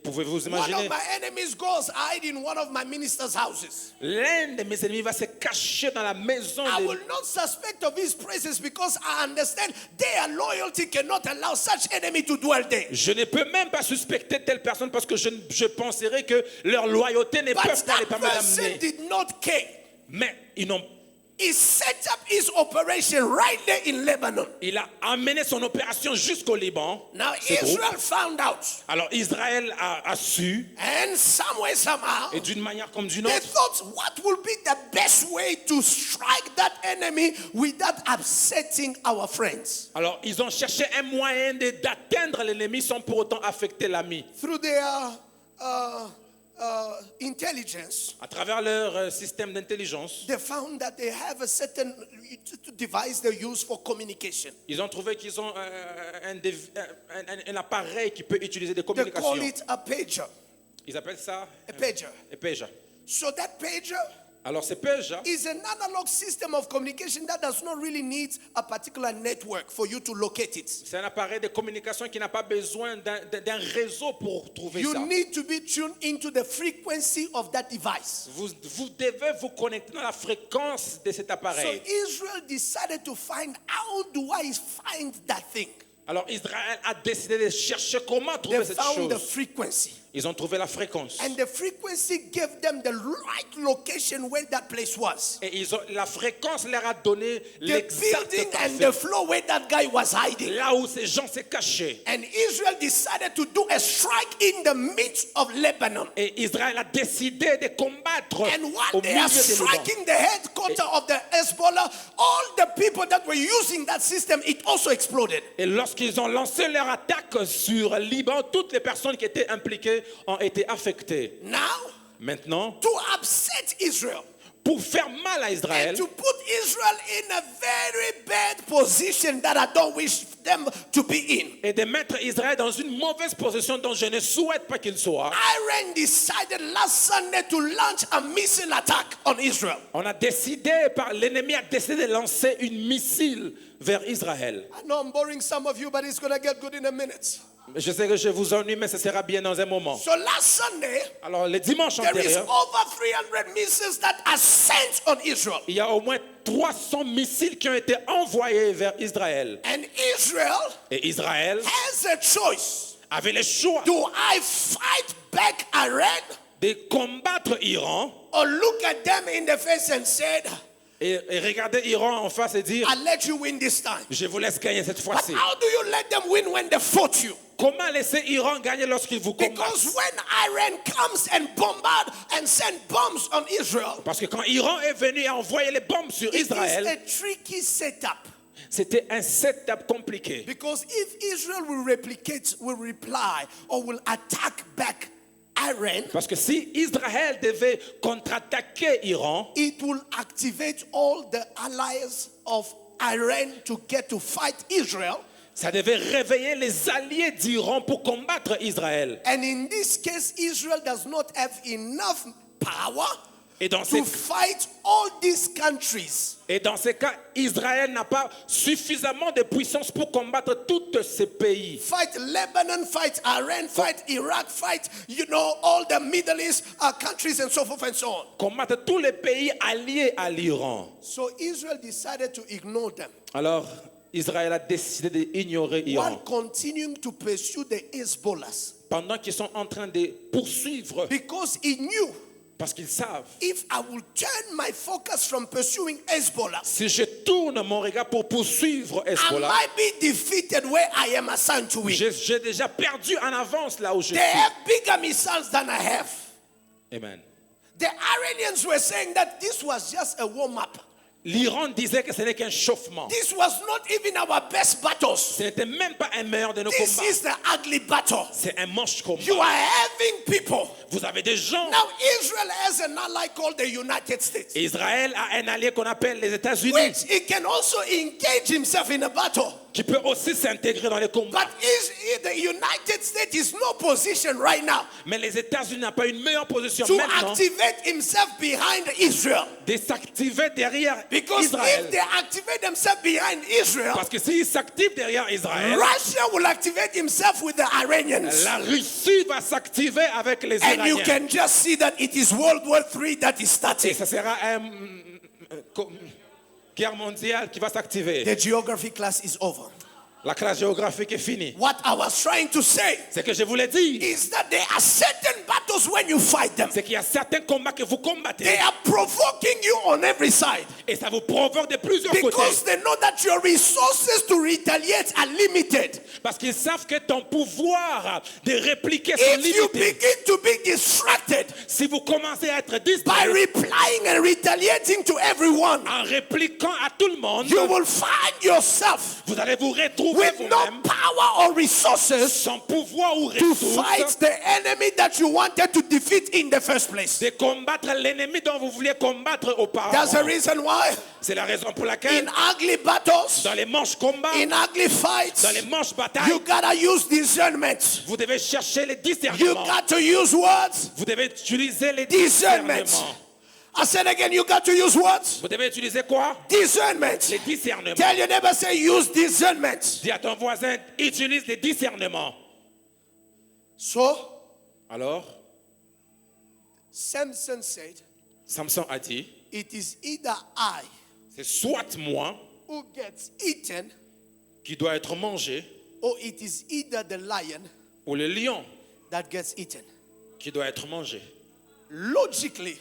Pouvez-vous One of imaginer? my enemies goes hide in one of my ministers' houses. L'un de mes ennemis va se cacher dans la maison I de... will not suspect of his presence because I understand their loyalty cannot allow such enemy to dwell there. Je ne peux même pas suspecter telle personne parce que je penserais que leur loyauté ne But peut pas les that permettre person d'amener. did not care. Mais ils n'ont He set up his operation right there in Lebanon. il a amené son opération jusqu'au Liban. Now ce groupe. Israel found out, Alors Israël a su, and some way, somehow, et d'une manière comme d'une they autre, thought, what will be the best way to strike that enemy without upsetting our friends? alors ils ont cherché un moyen d'atteindre l'ennemi sans pour autant affecter l'ami. Through their intelligence, À travers leur système d'intelligence, they found that they have a certain device they use for communication. ils ont trouvé qu'ils ont un appareil qui peut utiliser des They call communications. it a pager. Ils appellent ça A pager. un pager. So that pager Alors ce pager, is an analog system of communication that does not really need a particular network for you to locate it. c'est un appareil de communication qui n'a pas besoin d'un réseau pour trouver You ça. need to be tuned into the frequency of that device. Vous devez vous connecter dans la fréquence de cet So appareil. Israel decided to find how do I find that thing? Alors Israël a décidé de chercher comment They trouver cette found the chose. frequency. Ils ont trouvé la fréquence. And the frequency gave them the right location where that place was. Et la fréquence leur a donné The l'exact building and parfait. the floor where that guy was hiding. Là où ces gens se cachaient. And Israel decided to do a strike in the midst of Lebanon. Et Israël a décidé de combattre And au while they milieu are des Liban. striking the headquarters of the Hezbollah, all the people that were using that system, it also exploded. Et lorsqu'ils ont lancé leur attaque sur Liban, toutes les personnes qui étaient impliquées ont été affectées. Now, Maintenant, to upset Israel pour faire mal à Israël and to put Israel in a very bad position that I don't wish them to be in, et de mettre Israël dans une mauvaise position dont je ne souhaite pas qu'il soit, Iran decided last Sunday to launch a missile attack on Israel. l'ennemi a décidé de lancer une missile vers Israël. I know I'm boring some of you, but it's going to get good in a minute. Je sais que je vous ennuie, mais ce sera bien dans un moment. So last Sunday, Alors, le dimanche there is antérieur, over 300 missiles that are sent on Israel. il y a au moins 300 missiles qui ont été envoyés vers Israël. And Israel Et Israël has a choice. avait le choix Do I fight back Iran de combattre Iran or look at them in the face and say, et regarder Iran en face et dire I'll let you win this time? je vous laisse gagner cette But fois-ci. how do you let them win when they fought you? Comment laisser Iran gagner lorsqu'il vous combat? Because when Iran comes and bombard and send bombs on Israel, Parce que quand Iran est venu envoyer les bombes sur it is Israël, a tricky setup. c'était un setup compliqué. Because if Israel will replicate, will reply, or will attack back Iran, Parce que si Israël devait contre-attaquer Iran, it will activate all the allies of Iran to get to fight Israel. ça devait réveiller les alliés d'Iran pour combattre Israël. And in this case, Israel does not have enough power Et dans to fight all these countries. ce cas, Israël n'a pas suffisamment de puissance pour combattre tous ces pays. Fight Lebanon, fight Iran, fight Iraq, fight, all the Middle East countries and so forth and so on. Combattre tous les pays alliés à l'Iran. So Israel decided to ignore them Alors, Israël a décidé d'ignorer while Iran. continuing to pursue the Hezbollahs. pendant qu'ils sont en train de poursuivre, because he knew parce qu'ils savent, if I will turn my focus from pursuing Hezbollah, si je tourne mon regard pour poursuivre I Hezbollah, might be defeated where I am assigned to win. j'ai déjà perdu en avance là où je They suis. have bigger missiles than I have. Amen. The Iranians were saying that this was just a warm-up. L'Iran disait que ce n'est qu'un chauffement. This was not even our best battles. Ce n'était même pas un meilleur de nos This combats. is the ugly battle. C'est un moche combat. You are having people. Vous avez des gens. Now Israel has an ally called the United States, Israël a un allié qu'on appelle les États-Unis, which he can also engage himself in a battle. qui peut aussi s'intégrer dans les combats. But the United States is no position right now Mais les États-Unis n'ont pas une meilleure position to maintenant activate himself behind Israel. de s'activer derrière Because Israël. if they activate themselves behind Israel, Parce que s'ils s'activent derrière Israël, Russia will activate himself with the Iranians. la Russie va s'activer avec les And you Iraniens. can just see that it is World War III that is Et starting. ça sera une guerre mondiale qui va s'activer. The geography class is over. La classe géographique est finie. What I was trying to say C'est que je voulais dire, is that there are certain battles when you fight them, c'est qu'il y a certains combats que vous combattez they are provoking you on every side et ça vous provoque de plusieurs côtés. because they know that your resources to retaliate are limited. Parce qu'ils savent que ton pouvoir de répliquer sont If you limités. begin to be distracted Si vous commencez à être by distrait replying and retaliating to everyone, en répliquant à tout le monde, you will find yourself vous allez vous retrouver with no vous-même power or resources sans pouvoir ou to fight ressources the enemy that you wanted to defeat in the first place. de combattre l'ennemi dont vous vouliez combattre That's the auparavant. reason why C'est la raison pour laquelle in ugly battles, dans les manches combats, in ugly fights, dans les manches batailles, you gotta use discernment. vous devez chercher les You discernements. got to use words. Vous devez utiliser les Discernment. discernements. I said again, you got to use words. Vous devez utiliser quoi? Discernment. Les discernements. Tell your neighbor, say, use discernment. Dis à ton voisin, utilise les discernements. So, Alors, Samson said, Samson a dit, it is either I c'est soit moi who gets eaten, qui dois être mangé, or it is either the lion ou le lion that gets eaten. qui doit être mangé. Logically,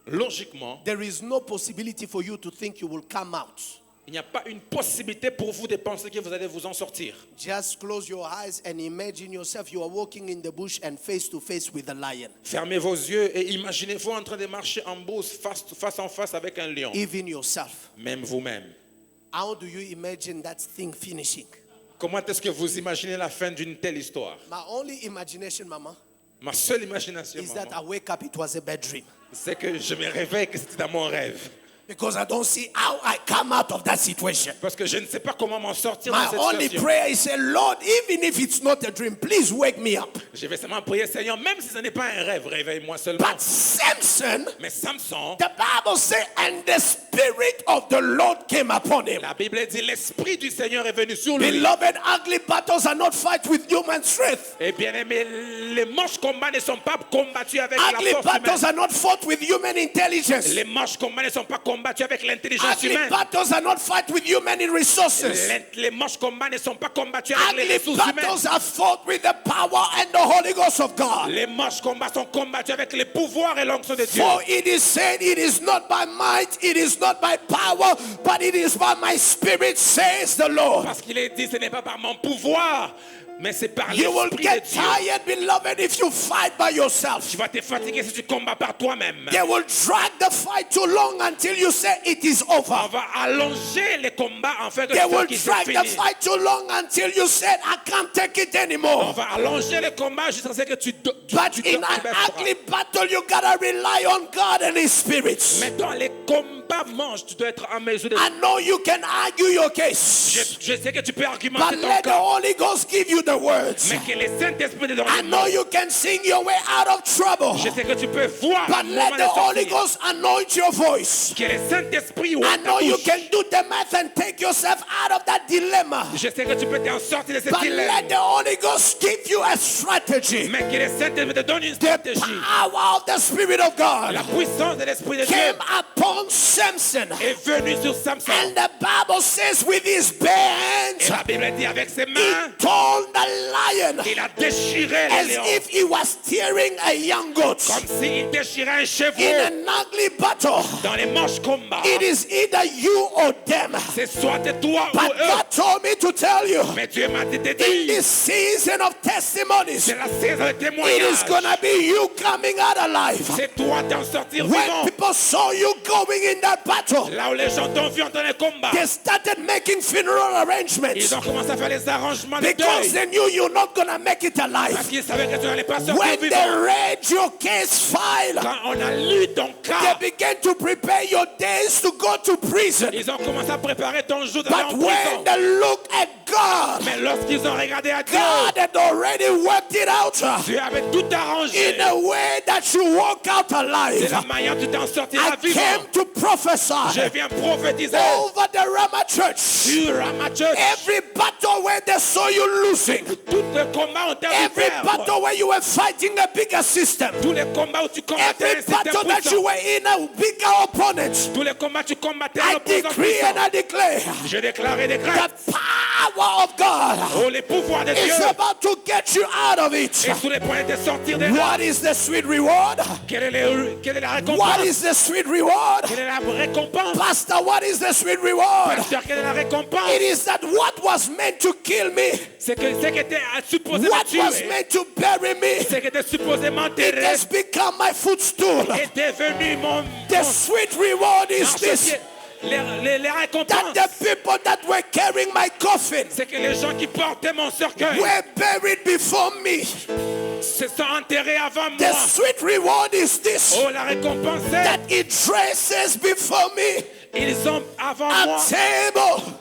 Logiquement, there is no possibility for you to think you will come out. il n'y a pas une possibilité pour vous de penser que vous allez vous en sortir. Just close your eyes and imagine yourself you are walking in the bush and face to face with a lion. Fermez vos yeux et imaginez-vous en train de marcher en brousse face en face avec un lion. Even yourself. Même vous-même. How do you imagine that thing finishing? Comment est-ce que vous imaginez la fin d'une telle histoire? My only imagination, Mama, Ma seule imagination, is that I maman, wake up, it was a bad dream. c'est que je me réveille que c'était dans mon rêve. Because I don't see how I come out of that situation. Parce que je ne sais pas comment m'en sortir My de cette only situation. prayer is, say, Lord, even if it's not a dream, please wake me up. Je vais seulement prier, Seigneur, même si ce n'est pas un rêve, réveille-moi seulement. But Samson, Mais Samson, the Bible says, and the Spirit of the Lord came upon him. la Bible dit, l'Esprit du Seigneur est venu sur lui. Beloved, ugly battles are not fight with human strength. Et bien aimé, les manches combats ne sont pas combattus avec Ugly la force battles humaine. are not fought with human intelligence. Les manches combats ne sont pas combattus avec l'intelligence Ugly humaine. battles are not fight with human resources. Les manches combats ne sont pas combattus avec les Ugly ressources humaines. battles are fought with the power and the Holy Ghost of God. Les manches combats sont combattus avec le pouvoir et l'onction de Dieu. For it is said, it is not by might, it is not by power, but it is by my Spirit, says the Lord. Parce qu'il est dit, ce n'est pas par mon pouvoir, mais c'est par You will l'Esprit get de Dieu. tired, beloved, if you fight by yourself. Tu vas te fatiguer si tu combats par toi-même. They will drag the fight too long until you say it is On over. va allonger les combats afin que They will ce qui drag c'est the fini. fight too long until you said, I can't take it On anymore. va allonger les combats jusqu'à ce que tu But in an ugly battle, you gotta rely on God and His Spirit. Mais dans les combats manches, tu dois être en mesure de... I know you can argue your case, Je sais que tu peux but argumenter ton let the cas, Holy Ghost give you the words. mais que le Saint-Esprit te donne I les know mots. you can sing your way out of trouble, Je sais que tu peux voir but le let moment de the Holy sortir. Ghost anoint your voice. Que le Saint-Esprit ouvre I ta know you bouche. can do the math and take yourself out of that dilemma, Je sais que tu peux t'en sortir de ce but let dilemme. the Holy Ghost give you a strategy. Mais que le Saint-Esprit te donne une The stratégie. power of the Spirit of God La puissance de l'Esprit de Dieu came upon Samson, est venue sur Samson. and the Bible says with his bare Et hands, la Bible dit avec ses he mains, torn the lion il a déchiré as les lions. if he was tearing a young goat. Comme s'il déchirait un In chevreau an ugly battle, dans les manches combat. it is either you or them. C'est soit toi ou But eux. God told me to tell you, Mais Dieu m'a dit de in dire, this season of testimonies, c'est la saison de it is témoignage. gonna be you coming out alive. C'est toi d'en sortir When vivant. people saw you going in that battle, Là où les gens t'ont vu en train de combat, they started making funeral arrangements ils ont commencé à faire les arrangements de because deuil. they knew you're not gonna make it Parce alive. qu'ils savaient que tu n'allais pas sortir When they vivant. read your case file, Quand on a lu ton they cas, began to prepare your days to go to prison. ils ont commencé à préparer ton jour d'aller But en when prison. they look at God, Mais lorsqu'ils ont regardé à Dieu, God had already worked it out Dieu avait tout arrangé. in a way that you walk out C'est alive. la manière dont tu t'en I sortiras vivant. came to Je prophesy viens prophétiser over the Rama church. sur Rama Church. Every battle where they saw you losing, Tous les combats ont été every perdre. battle where you were fighting a bigger system, Tous les combats où tu combattais un every système battle that puissant. you were in a bigger opponent, Tous les combats tu combattais un I opposant decree puissant. and I declare Je déclare et décrète. the power of God Oh, les pouvoirs de Dieu. is about to get you out of it. Et sous les points de sortir de là. What is the sweet reward? Quelle est la récompense? What is the sweet reward? Quelle est la récompense? Pastor, what is the sweet reward? Pasteur, quelle est la récompense? It is that what was meant to kill me, C'est que ce qui était supposé me what was tuer, meant to bury me, ce qui était supposé it m'enterrer, has become my footstool. est devenu mon... The sweet reward is this, marchepied. Les that récompenses, the people that were carrying my coffin c'est que les gens qui portaient mon cercueil were buried before me. se sont enterrés avant The moi. sweet reward is this, Oh, la récompense, c'est that it dresses before me ils ont avant a moi, table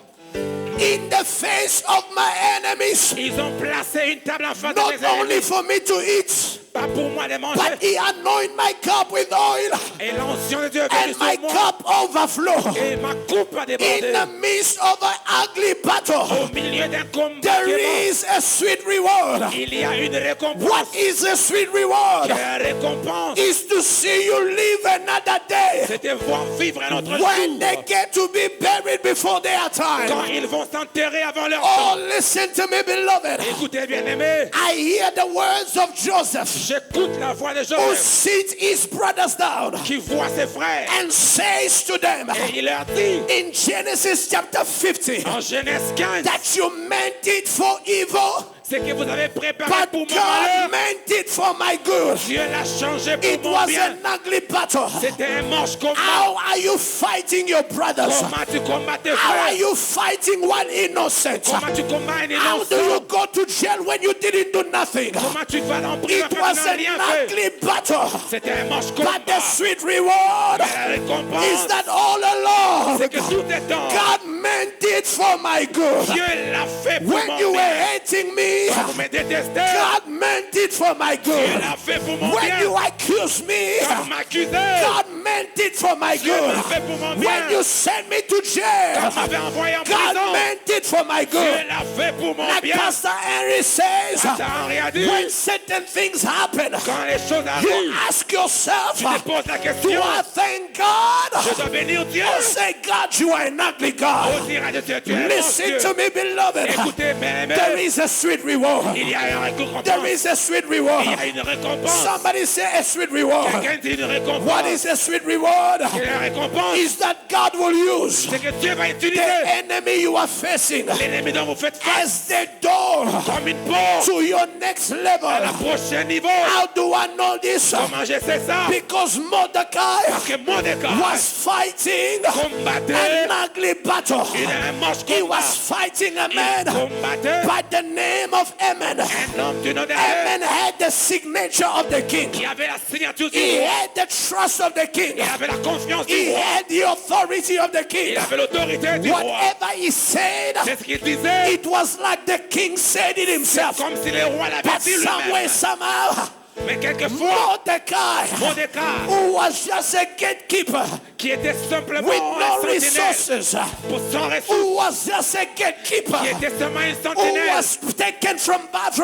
in the face of my enemies, ils ont placé une table en face de not mes only ennemis. for me to eat, Pas pour moi de manger. but he anoint my cup with oil, Et l'onction de Dieu est venue and my sur moi. cup overflow. Et ma coupe a In débordé. the midst of an ugly battle, Au milieu d'un combat, there is a sweet reward. il y a une récompense. What is a sweet reward? La récompense, Is to see you live another day. c'est de voir vivre un autre When jour. they get to be buried before their Quand time. ils vont s'enterrer avant leur Oh, temps. listen to me, beloved. Écoutez, bien-aimés, I hear the words of Joseph, j'écoute la voix de who Joseph sits his brothers down qui voit ses frères and says to them et il leur dit in Genesis chapter 50 en Genèse 15, that you meant it for evil, c'est que vous avez préparé but pour mon God malheur. meant it for my good. Dieu l'a changé It pour mon was bien. an ugly battle. C'était un manche combat. How are you fighting your brothers? Comment tu combats tes How are frères? you fighting one innocent? Comment tu combats un How do you innocent? go to jail when you didn't do nothing? Comment tu vas en prison It parce was que tu n'as an rien fait? ugly battle. C'était un manche But the combat. sweet reward La is récompense, that all along c'est que tout est temps. God meant it for my good. Dieu l'a fait pour When mon you were bien. hating me, Quand vous me détestez, God meant it for my Dieu good. l'a fait pour mon When bien. you accuse me, Quand vous m'accusez, God meant it for my Dieu l'a good. fait pour mon When bien. you send me to Quand jail, vous m'avez envoyé en God prison, meant it for my Dieu good. l'a fait pour mon Like bien. Pastor Henry says, Ça Henri a dit, when certain things happen, quand les choses you arrivent, ask yourself, tu te poses la do question, I thank God? je dois bénir Dieu. Or say, God, you are an ugly God. Au dire à Dieu, tu es mon Listen Dieu. to me, beloved. Écoutez, bien There aimés, is a sweet reward. il y a une récompense. There is a sweet Il y reward. a une récompense. Somebody say a sweet reward. Quelqu'un dit une récompense. What is a sweet reward? Quelle est la récompense? Is that God will use C'est que Dieu va utiliser the enemy you are facing l'ennemi dont vous faites face as the door comme une porte to your next à la level. prochaine niveau. How do I know this? Comment je sais ça? Because Mordecai Parce que Mordecai was fighting combattait an ugly battle. un manche He combat. was fighting a Il man combattait by the name of Ammon. un homme du nom de Ammon had the signature of the king. qui avait la signature du He roi. had the trust of the king. Il avait la confiance du He roi. had the authority of the king. Il avait l'autorité du roi. Whatever he said, C'est ce qu'il disait. it was like the king said it himself. Comme si le roi l'avait But dit some way, lui-même. somehow, Mais quelquefois, Mordecai, Mordecai, who was just a gatekeeper qui était simplement with un no sentinelle, resources, pour sans ressources, who was just a gatekeeper, qui était seulement un who sentinelle, was taken from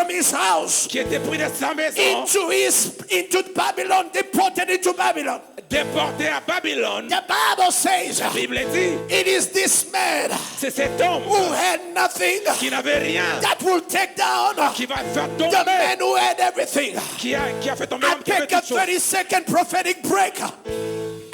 his house qui était pris de sa maison, into Babylon, deported into Babylon. déporté à Babylone, the Bible says la Bible dit, it is this man c'est cet homme who had nothing qui n'avait rien, that will take down qui va faire the tomber, man who had everything. qui a fait tomber I l'homme qui avait take a toutes choses. 30-second prophetic break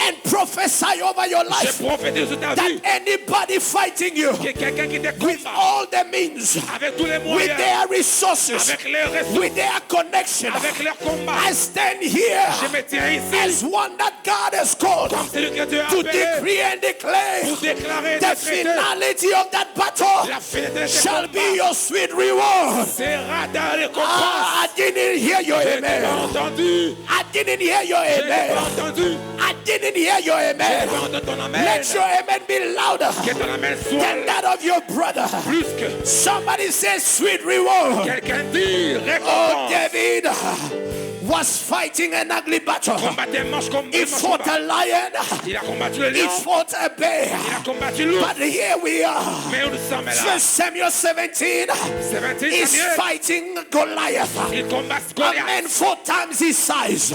and prophesy over your Je life prophétise sur ta that vie anybody fighting you que quelqu'un qui te with combat all the means, avec tous les with moyens, their resources, avec les ressources, with their connection, avec leurs combats. I stand here Je me tiens ici as one that God has called comme celui que Dieu a to appelé decree and declare pour déclarer et the décréter finality of that battle la finalité de ce shall combat be your sweet reward. sera dans les récompenses. I didn't hear your Je n'ai pas amen. entendu. I didn't hear your Je n'ai pas amen. entendu. I didn't hear your Je n'ai pas amen. entendu ton amen. Let your amen be louder Que ton amen than soit that of your brother. plus que Somebody says sweet reward. quelqu'un dit Oh, récompense. David was fighting an ugly battle. Combattait manche comme He fought a lion. Il a combattu le He lion. fought a Il bear. a combattu l'ours. But here we are. Mais où nous sommes là? First Samuel 17 17 is Samuel. fighting Goliath. Il combat A Goliath. man 4 times his size.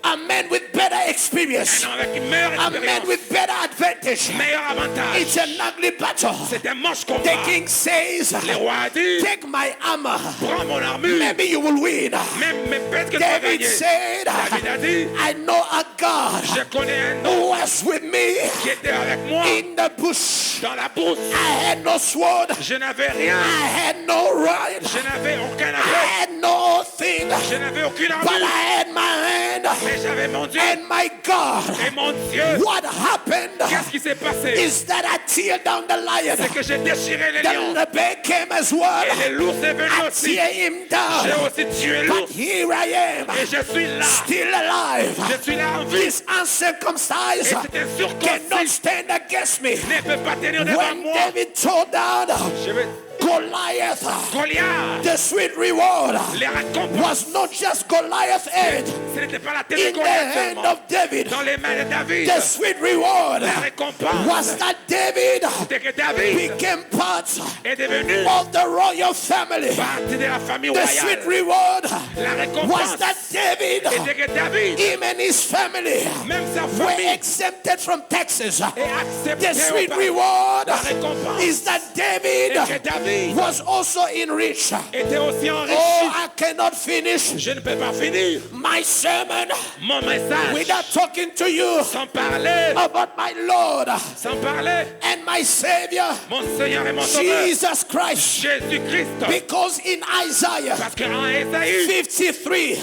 A man with better experience. Un homme avec une meilleure A man expérience. with better advantage. Meilleur avantage. It's an ugly battle. C'est un manche combat. The king says, Le roi a dit, take my armor. prends mon armure. Maybe you will win. Même peut-être que tu vas David gagner. said, David a dit, I know a God je connais un homme who was with me qui était avec moi in the bush. dans la brousse. I had no sword. Je n'avais rien. I had no rod. Je n'avais aucun I armure. had no thing. Je n'avais aucune But armure. I had my hand Mais j'avais mon Dieu. and my God. Et mon Dieu. What happened Qu'est-ce qui s'est passé? is that I tear down the lion. C'est que j'ai déchiré les lions. The bear came as well. Et l'ours est venu I aussi. tear him J'ai down. aussi tué But l'ours. here I am, Et je suis là. still alive. Je suis là en vie. This uncircumcised Et c'était cannot circoncis. stand against me. Ne peut pas tenir devant When moi. David tore down Je vais Goliath, Goliath. the sweet reward Les récompenses. was not just Goliath's head Ce n'était pas la tête in de the Goliath hand seulement. of David. Dans les mains de David. The sweet reward La récompense. was that David C'était que David became part est devenu of the royal family. partie de la famille The sweet royale. reward La was récompense that David, était que David, him and his family, même sa were famille, exempted from taxes. est accepté The sweet par reward la récompense. is that David Et que David was also enriched. était aussi enrichi. Oh, I cannot finish Je ne peux pas finir my sermon mon message without talking to you sans parler, about my Lord sans parler, and my Savior, mon Seigneur et mon Sauveur, Jesus Christ. Jésus-Christ. Because in Isaiah Parce qu'en Ésaïe 53,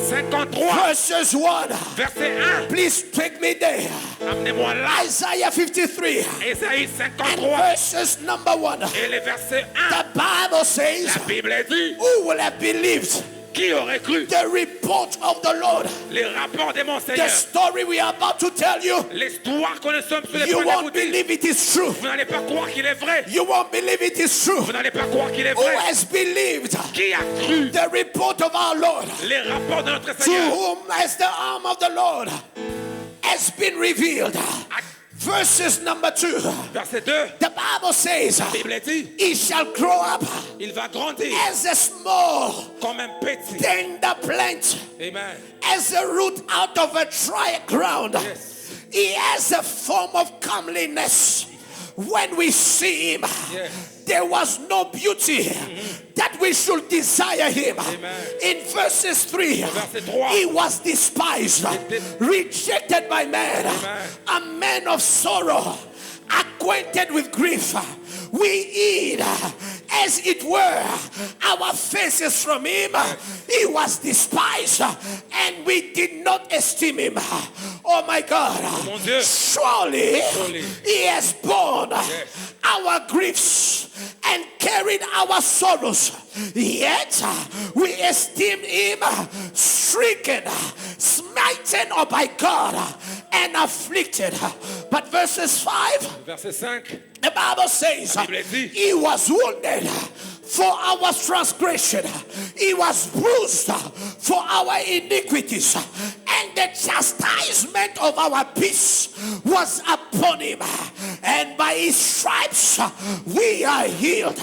53, verses 1, verset 1, please take me there. amenez-moi là, Isaiah 53 Ésaïe and 53, verses number 1. et le verset 1, The Bible says, la Bible dit, who will have believed qui aurait cru the report of the Lord? les rapports de mon The Seigneur, story we are about to tell you, l'histoire que nous sommes sur les you points de vous won't dire. believe it is true. Vous n'allez pas croire qu'il est vrai. You won't believe it is true. Vous n'allez pas croire qu'il est Who vrai. has believed Qui a cru the report of our Lord? les rapports de notre To Seigneur? whom has the arm of the Lord has been revealed? Verses number 2. Verset 2, The Bible says, la Bible dit, he shall grow up il va grandir as a small, comme un petit. tender plant, Amen. as a root out of a dry ground. Yes. He has a form of comeliness. When we see him, Yes. there was no beauty that we should desire him. Amen. In verses 3, Verset 3. he was despised, rejected by man, Amen. a man of sorrow, acquainted with grief. We hid, as it were, our faces from him. He was despised, and we did not esteem him. Oh my God. Mon Dieu. Surely he has borne our griefs and carried our sorrows. Yet we esteem him stricken, smitten by God, and afflicted. But verses 5, Verset 5, the Bible says, Bible dit, he was wounded for our transgression. He was bruised for our iniquities. And the chastisement of our peace was upon him. And by his stripes we are healed.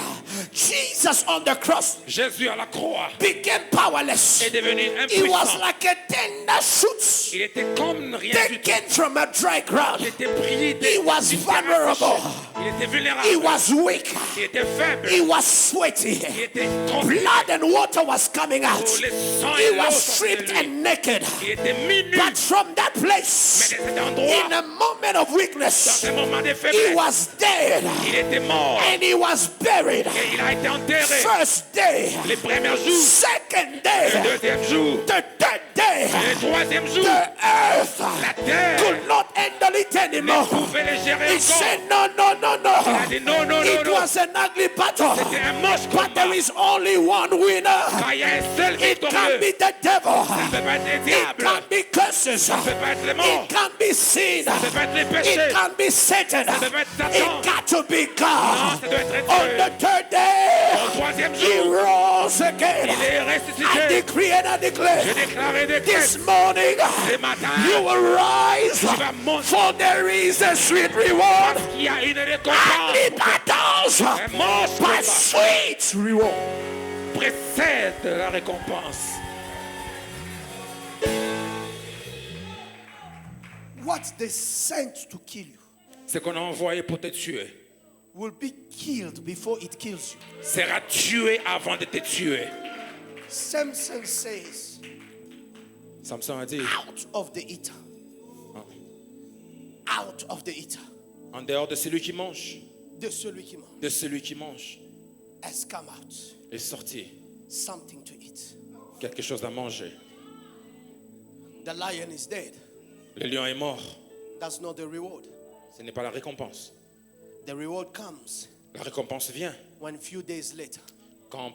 Jesus on the cross Jésus à la croix became powerless. est devenu He was impuissant. like a tender shoot Il était comme rien du tout. taken from a dry ground. Il était pris He was d'une terre vulnerable. asséchée. Il était vulnérable. He was weak. Il était faible. He was sweaty. Il était trempé. Blood and water was coming out. Oh, le sang He et l'eau was sortaient de stripped lui. and naked. Il était nu. But from that Mais place, de cet in endroit, a moment of dans weakness, ce moment de he faiblesse, was dead il était mort. and he was buried. Et il a été enterré. First day, Les premiers jours, second le day, deuxième jour, the third day, le troisième jour, the earth la terre could not handle it ne anymore. pouvait les gérer He encore. said, no, no, no, Il a no. dit non, non, non, It non. was an ugly battle. C'était un moche But combat. there is only one winner. Quand il y a un seul It can victorieux, be the devil. ça ne peut pas être les It diables, can be curses. ça ne peut pas être les morts, It can be sin. ça ne peut pas être les It péchés. can be Satan. Ça peut être Satan. It got to be Non, God. ça doit être On Dieu. the third day, Au troisième he jour, rose again. il est I ressuscité. decree and I Je declare déclare et this décrète morning ce matin, you will rise, tu vas monter. for there is a sweet reward. Il y a une Ugly récompense. battles, Un moche but combat sweet reward. précède la récompense. What they sent to kill you Ce qu'on a envoyé pour te tuer will be killed before it kills you. sera tué avant de te tuer. Samson says, Samson a dit, out of the eater, out of the eater, en dehors de celui qui mange, de celui qui mange, de celui qui mange, has come out est sorti something to eat. quelque chose à manger. The lion is dead. Le lion est mort. That's not the reward. Ce n'est pas la récompense. The reward comes La récompense vient when few days later, quand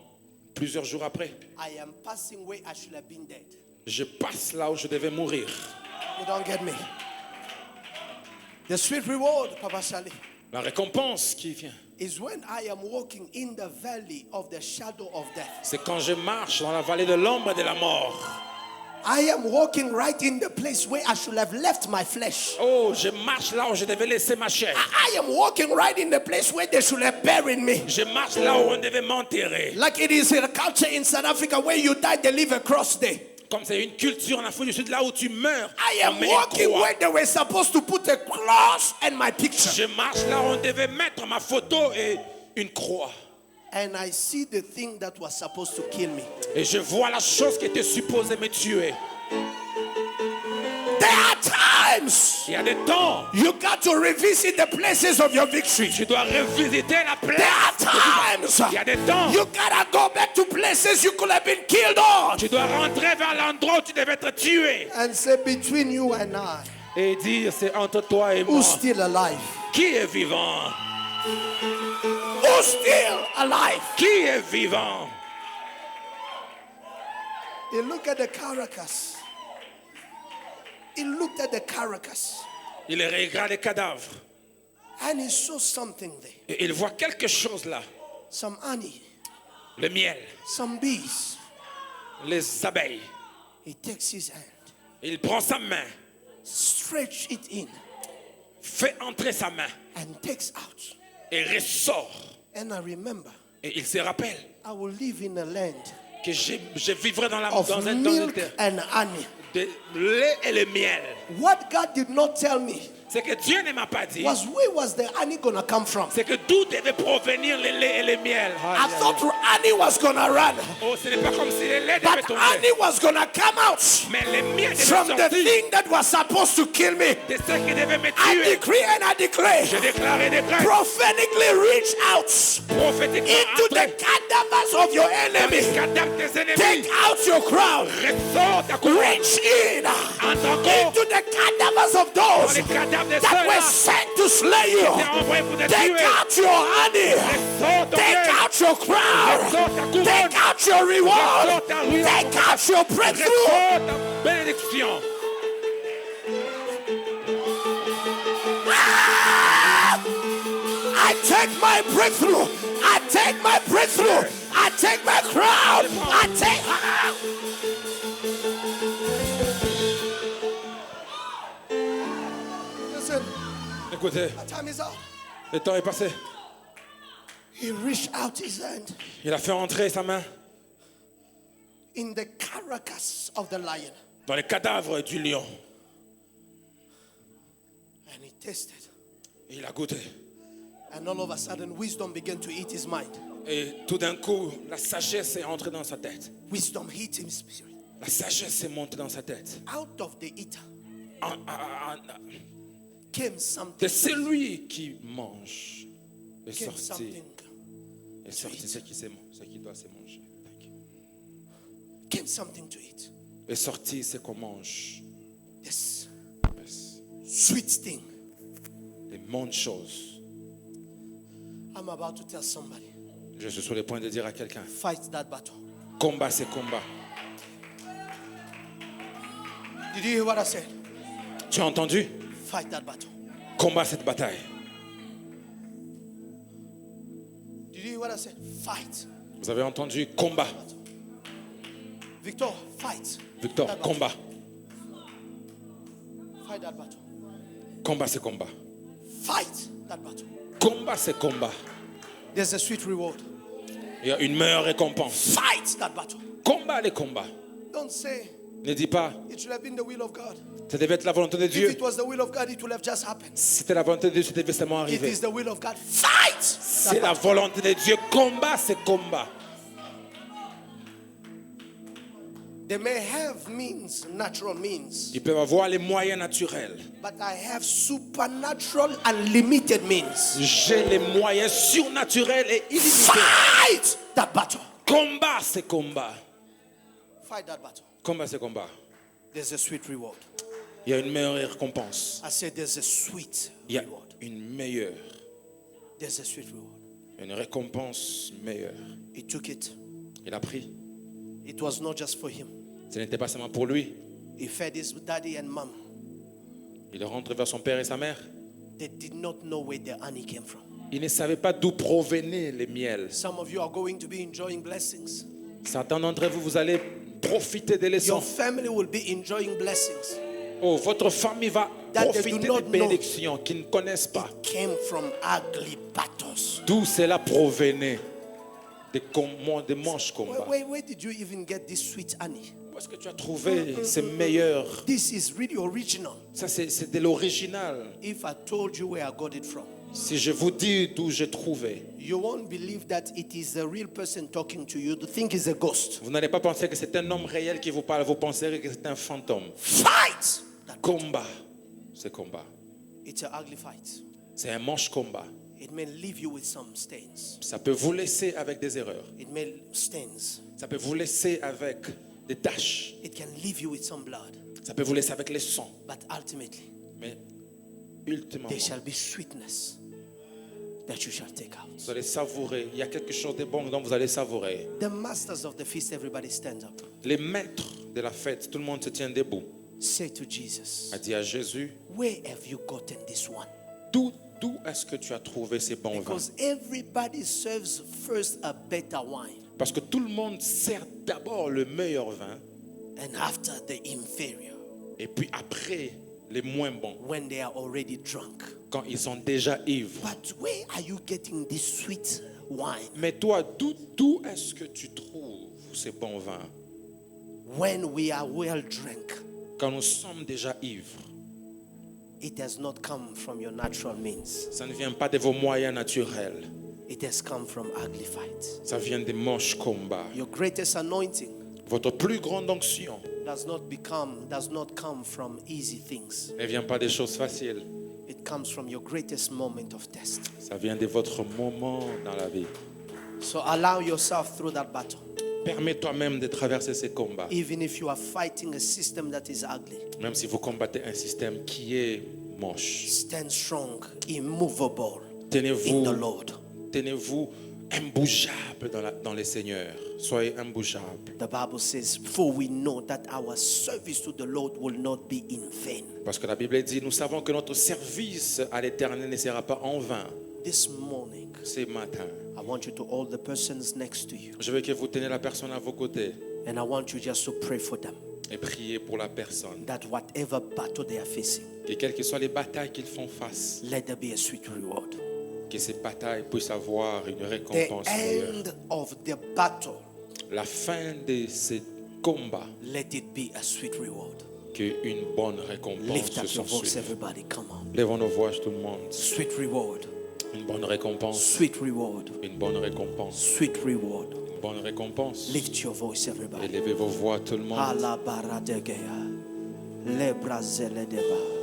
plusieurs jours après, I am passing where I should have been dead. je passe là où je devais mourir. You don't get me. The sweet reward, Papa Shali, La récompense qui vient, is when I am walking in the valley of the shadow of death. c'est quand je marche dans la vallée de l'ombre de la mort. I am walking right in the place where I should have left my flesh. Oh, je marche là où je devais laisser ma chair. I am walking right in the place where they should have buried me. Je marche là où on devait m'enterrer. Like it is a culture in South Africa where you die, they leave a cross there. Comme c'est une culture en Afrique du Sud, là où tu meurs, I on am met une walking croix. where they were supposed to put a cross and my picture. Je marche là où on devait mettre ma photo et une croix. And I see the thing that was supposed to kill me. Et je vois la chose qui était supposée me tuer. There are times Il y a des temps, you got to revisit the places of your victory. tu dois revisiter la There place. are times Il y a des temps, you gotta go back to places you could have been killed on. tu dois rentrer vers l'endroit où tu devais être tué. And say, between you and I, Et dire, c'est entre toi et moi. who's still alive? Qui est vivant? Who's still alive? Qui est vivant? He looked at the carcass. He looked at the carcass. Il regarde les cadavres. And he saw something there. Et il voit quelque chose là. Some honey, Le miel, some bees. les abeilles. He takes his hand, Il prend sa main, stretch it in, fait entrer sa main and takes out. et ressort. And I remember, Et il se rappelle I will live in a land que je vivrai dans of dans une milk terre and honey. de lait et le miel. What God did not tell me C'est que Dieu ne m'a pas dit. was where was the honey gonna come from? C'est que d'où devait provenir le lait et le miel. I thought honey was gonna run, Oh, ce n'est pas comme si le lait but devait tomber. honey was gonna come out Mais le miel devait from the sortir thing that was supposed to kill me. de ce qui devait me I tuer. decree and I declare, Je déclare et déclare prophetically reach out prophétiquement into the entre cadavers of your dans les enemy. cadavres des ennemis. Take out your crown. Ressort ta couronne. Reach in Entre encore into the cadavers of dans those les cadavres des that were ceux-là sent to slay qui you. étaient envoyés pour te Take tuer. out your honey. Ressort ton Take miel. out your crown. Ressort ta couronne. Take out your reward. Ressort ta ruine. Take out your breakthrough. Ressort ta bénédiction. I take my breakthrough. I take my breakthrough. I take my crown. I take. Listen, Écoutez, my time is out. le temps est passé. He reached out his hand Il a fait entrer sa main in the carcass of the lion dans les cadavres du lion. and he tasted. Et il a goûté. And all of a sudden, wisdom began to eat his mind. Et tout d'un coup, la sagesse est entrée dans sa tête. Wisdom hit his spirit. La sagesse est montée dans sa tête. Out of the eater En- en- en- came something. De celui qui mange est Came sorti. something. Est sorti ce qui doit se manger. Thank you. Came something to eat. Est sorti ce qu'on mange. This Yes. sweet thing. Les bonnes choses. I'm about to tell somebody. Je suis sur le point de dire à quelqu'un, Fight that battle. combat ces combats. Did you hear what I said? Tu as entendu? Fight that battle. Combat cette bataille. Did you hear what I said? Fight. Vous avez entendu? Combat. Victor, fight. Victor, that battle. combat. Fight that battle. Combat ces combats. Fight that battle. Combat ces combats. There's a sweet reward. Il y a une meilleure récompense. Fight that battle. Combat les combats. Don't say Ne dis pas, it should have been the will of God. ça devait être la volonté de If Dieu. it was the will of God, it would have just happened. Si c'était la volonté de Dieu, ça devait seulement It arriver. is the will of God. Fight C'est that la battle. volonté de Dieu. Combat ces combats. They may have means, natural means, Ils peuvent avoir les moyens naturels. but I have supernatural unlimited means. J'ai les moyens surnaturels et illimités. Fight that battle. Combat ces combats. Fight that battle. Combat ces combats. There's a sweet reward. Il y a une meilleure récompense. I said there's a sweet Il y a reward. une meilleure. There's a sweet reward. Une récompense meilleure. He took it. Il a pris. It was not just for him. Ce n'était pas seulement pour lui. He fed his daddy and mom. Il rentre vers son père et sa mère. They did not know where the honey came from. Il ne savait pas d'où provenaient les miels. Some of you are going to be enjoying blessings. Certains d'entre vous, vous allez profiter des leçons. Your family will be enjoying blessings. Oh, votre famille va That they profiter do des not know. bénédictions qu'ils ne connaissent pas. Came from ugly battles. D'où cela provenait? Des manches combats. Where did you even get this sweet honey? Où est-ce que tu as trouvé ces meilleurs? This is really original. Ça, c'est de l'original. If I told you where I got it from, Si je vous dis d'où j'ai trouvé, you won't believe that it is a real person talking to you. You think it's a ghost. vous n'allez pas penser que c'est un homme réel qui vous parle. Vous penserez que c'est un fantôme. Fight! Combat. C'est combat. It's an ugly fight. C'est un manche combat. It may leave you with some stains. Ça peut vous laisser avec des erreurs. It may stains. Ça peut vous laisser avec des taches. It can leave you with some blood. Ça peut vous laisser avec les sangs. But ultimately, Mais ultimement, there shall be sweetness that you shall take out. vous allez savourer. Il y a quelque chose de bon dont vous allez savourer. The masters of the feast, everybody stand up. Les maîtres de la fête, tout le monde se tient debout. Say to Jesus, A dit à Jésus, where have you gotten this one? d'où est-ce que tu as trouvé ces bons vins? Because everybody serves first a better wine Parce que tout le monde sert d'abord le meilleur vin and after the inferior et puis après les moins bons when they are already drunk. quand ils sont déjà ivres. But where are you getting this sweet wine Mais toi, d'où est-ce que tu trouves ces bons vins when we are well drunk? quand nous sommes déjà ivres? It has not come from your natural means. Ça ne vient pas de vos moyens naturels. It has come from ugly fights. Ça vient des moches combats. Your greatest anointing Votre plus grande onction does not come from easy things. ne vient pas des choses faciles. It comes from your greatest moment of test. Ça vient de votre moment dans la vie. So allow yourself through that battle. Permets toi-même de traverser ces combats. Even if you are fighting a system that is ugly, Même si vous combattez un système qui est moche. stand strong, immovable in the Tenez-vous imbougeable dans les seigneurs. Soyez imbougeable. The Bible says, for we know that our service to the Lord will not be in vain. Parce que la Bible dit, nous savons que notre service à l'Éternel ne sera pas en vain. This morning, Ce matin, I want you to hold the persons next to you, je veux que vous teniez la personne à vos côtés and I want you just to pray for them, et prier pour la personne. that whatever battle they are facing, Et quelles que soient les batailles qu'ils font face, let there be a sweet reward. Que ces batailles puissent avoir une the récompense meilleure. end of the battle, La fin de ce combat, let it be a sweet reward. qu'une bonne récompense Lift se up your voice, s'ensuive. everybody. Come on. Lèvons nos voix tout le monde. Sweet reward. Une bonne récompense. Sweet reward. Une bonne récompense. Sweet reward. Une bonne récompense. Lift your voice, everybody. Élevez vos voix tout le monde. Ala baradegeya. Le brazeledeba.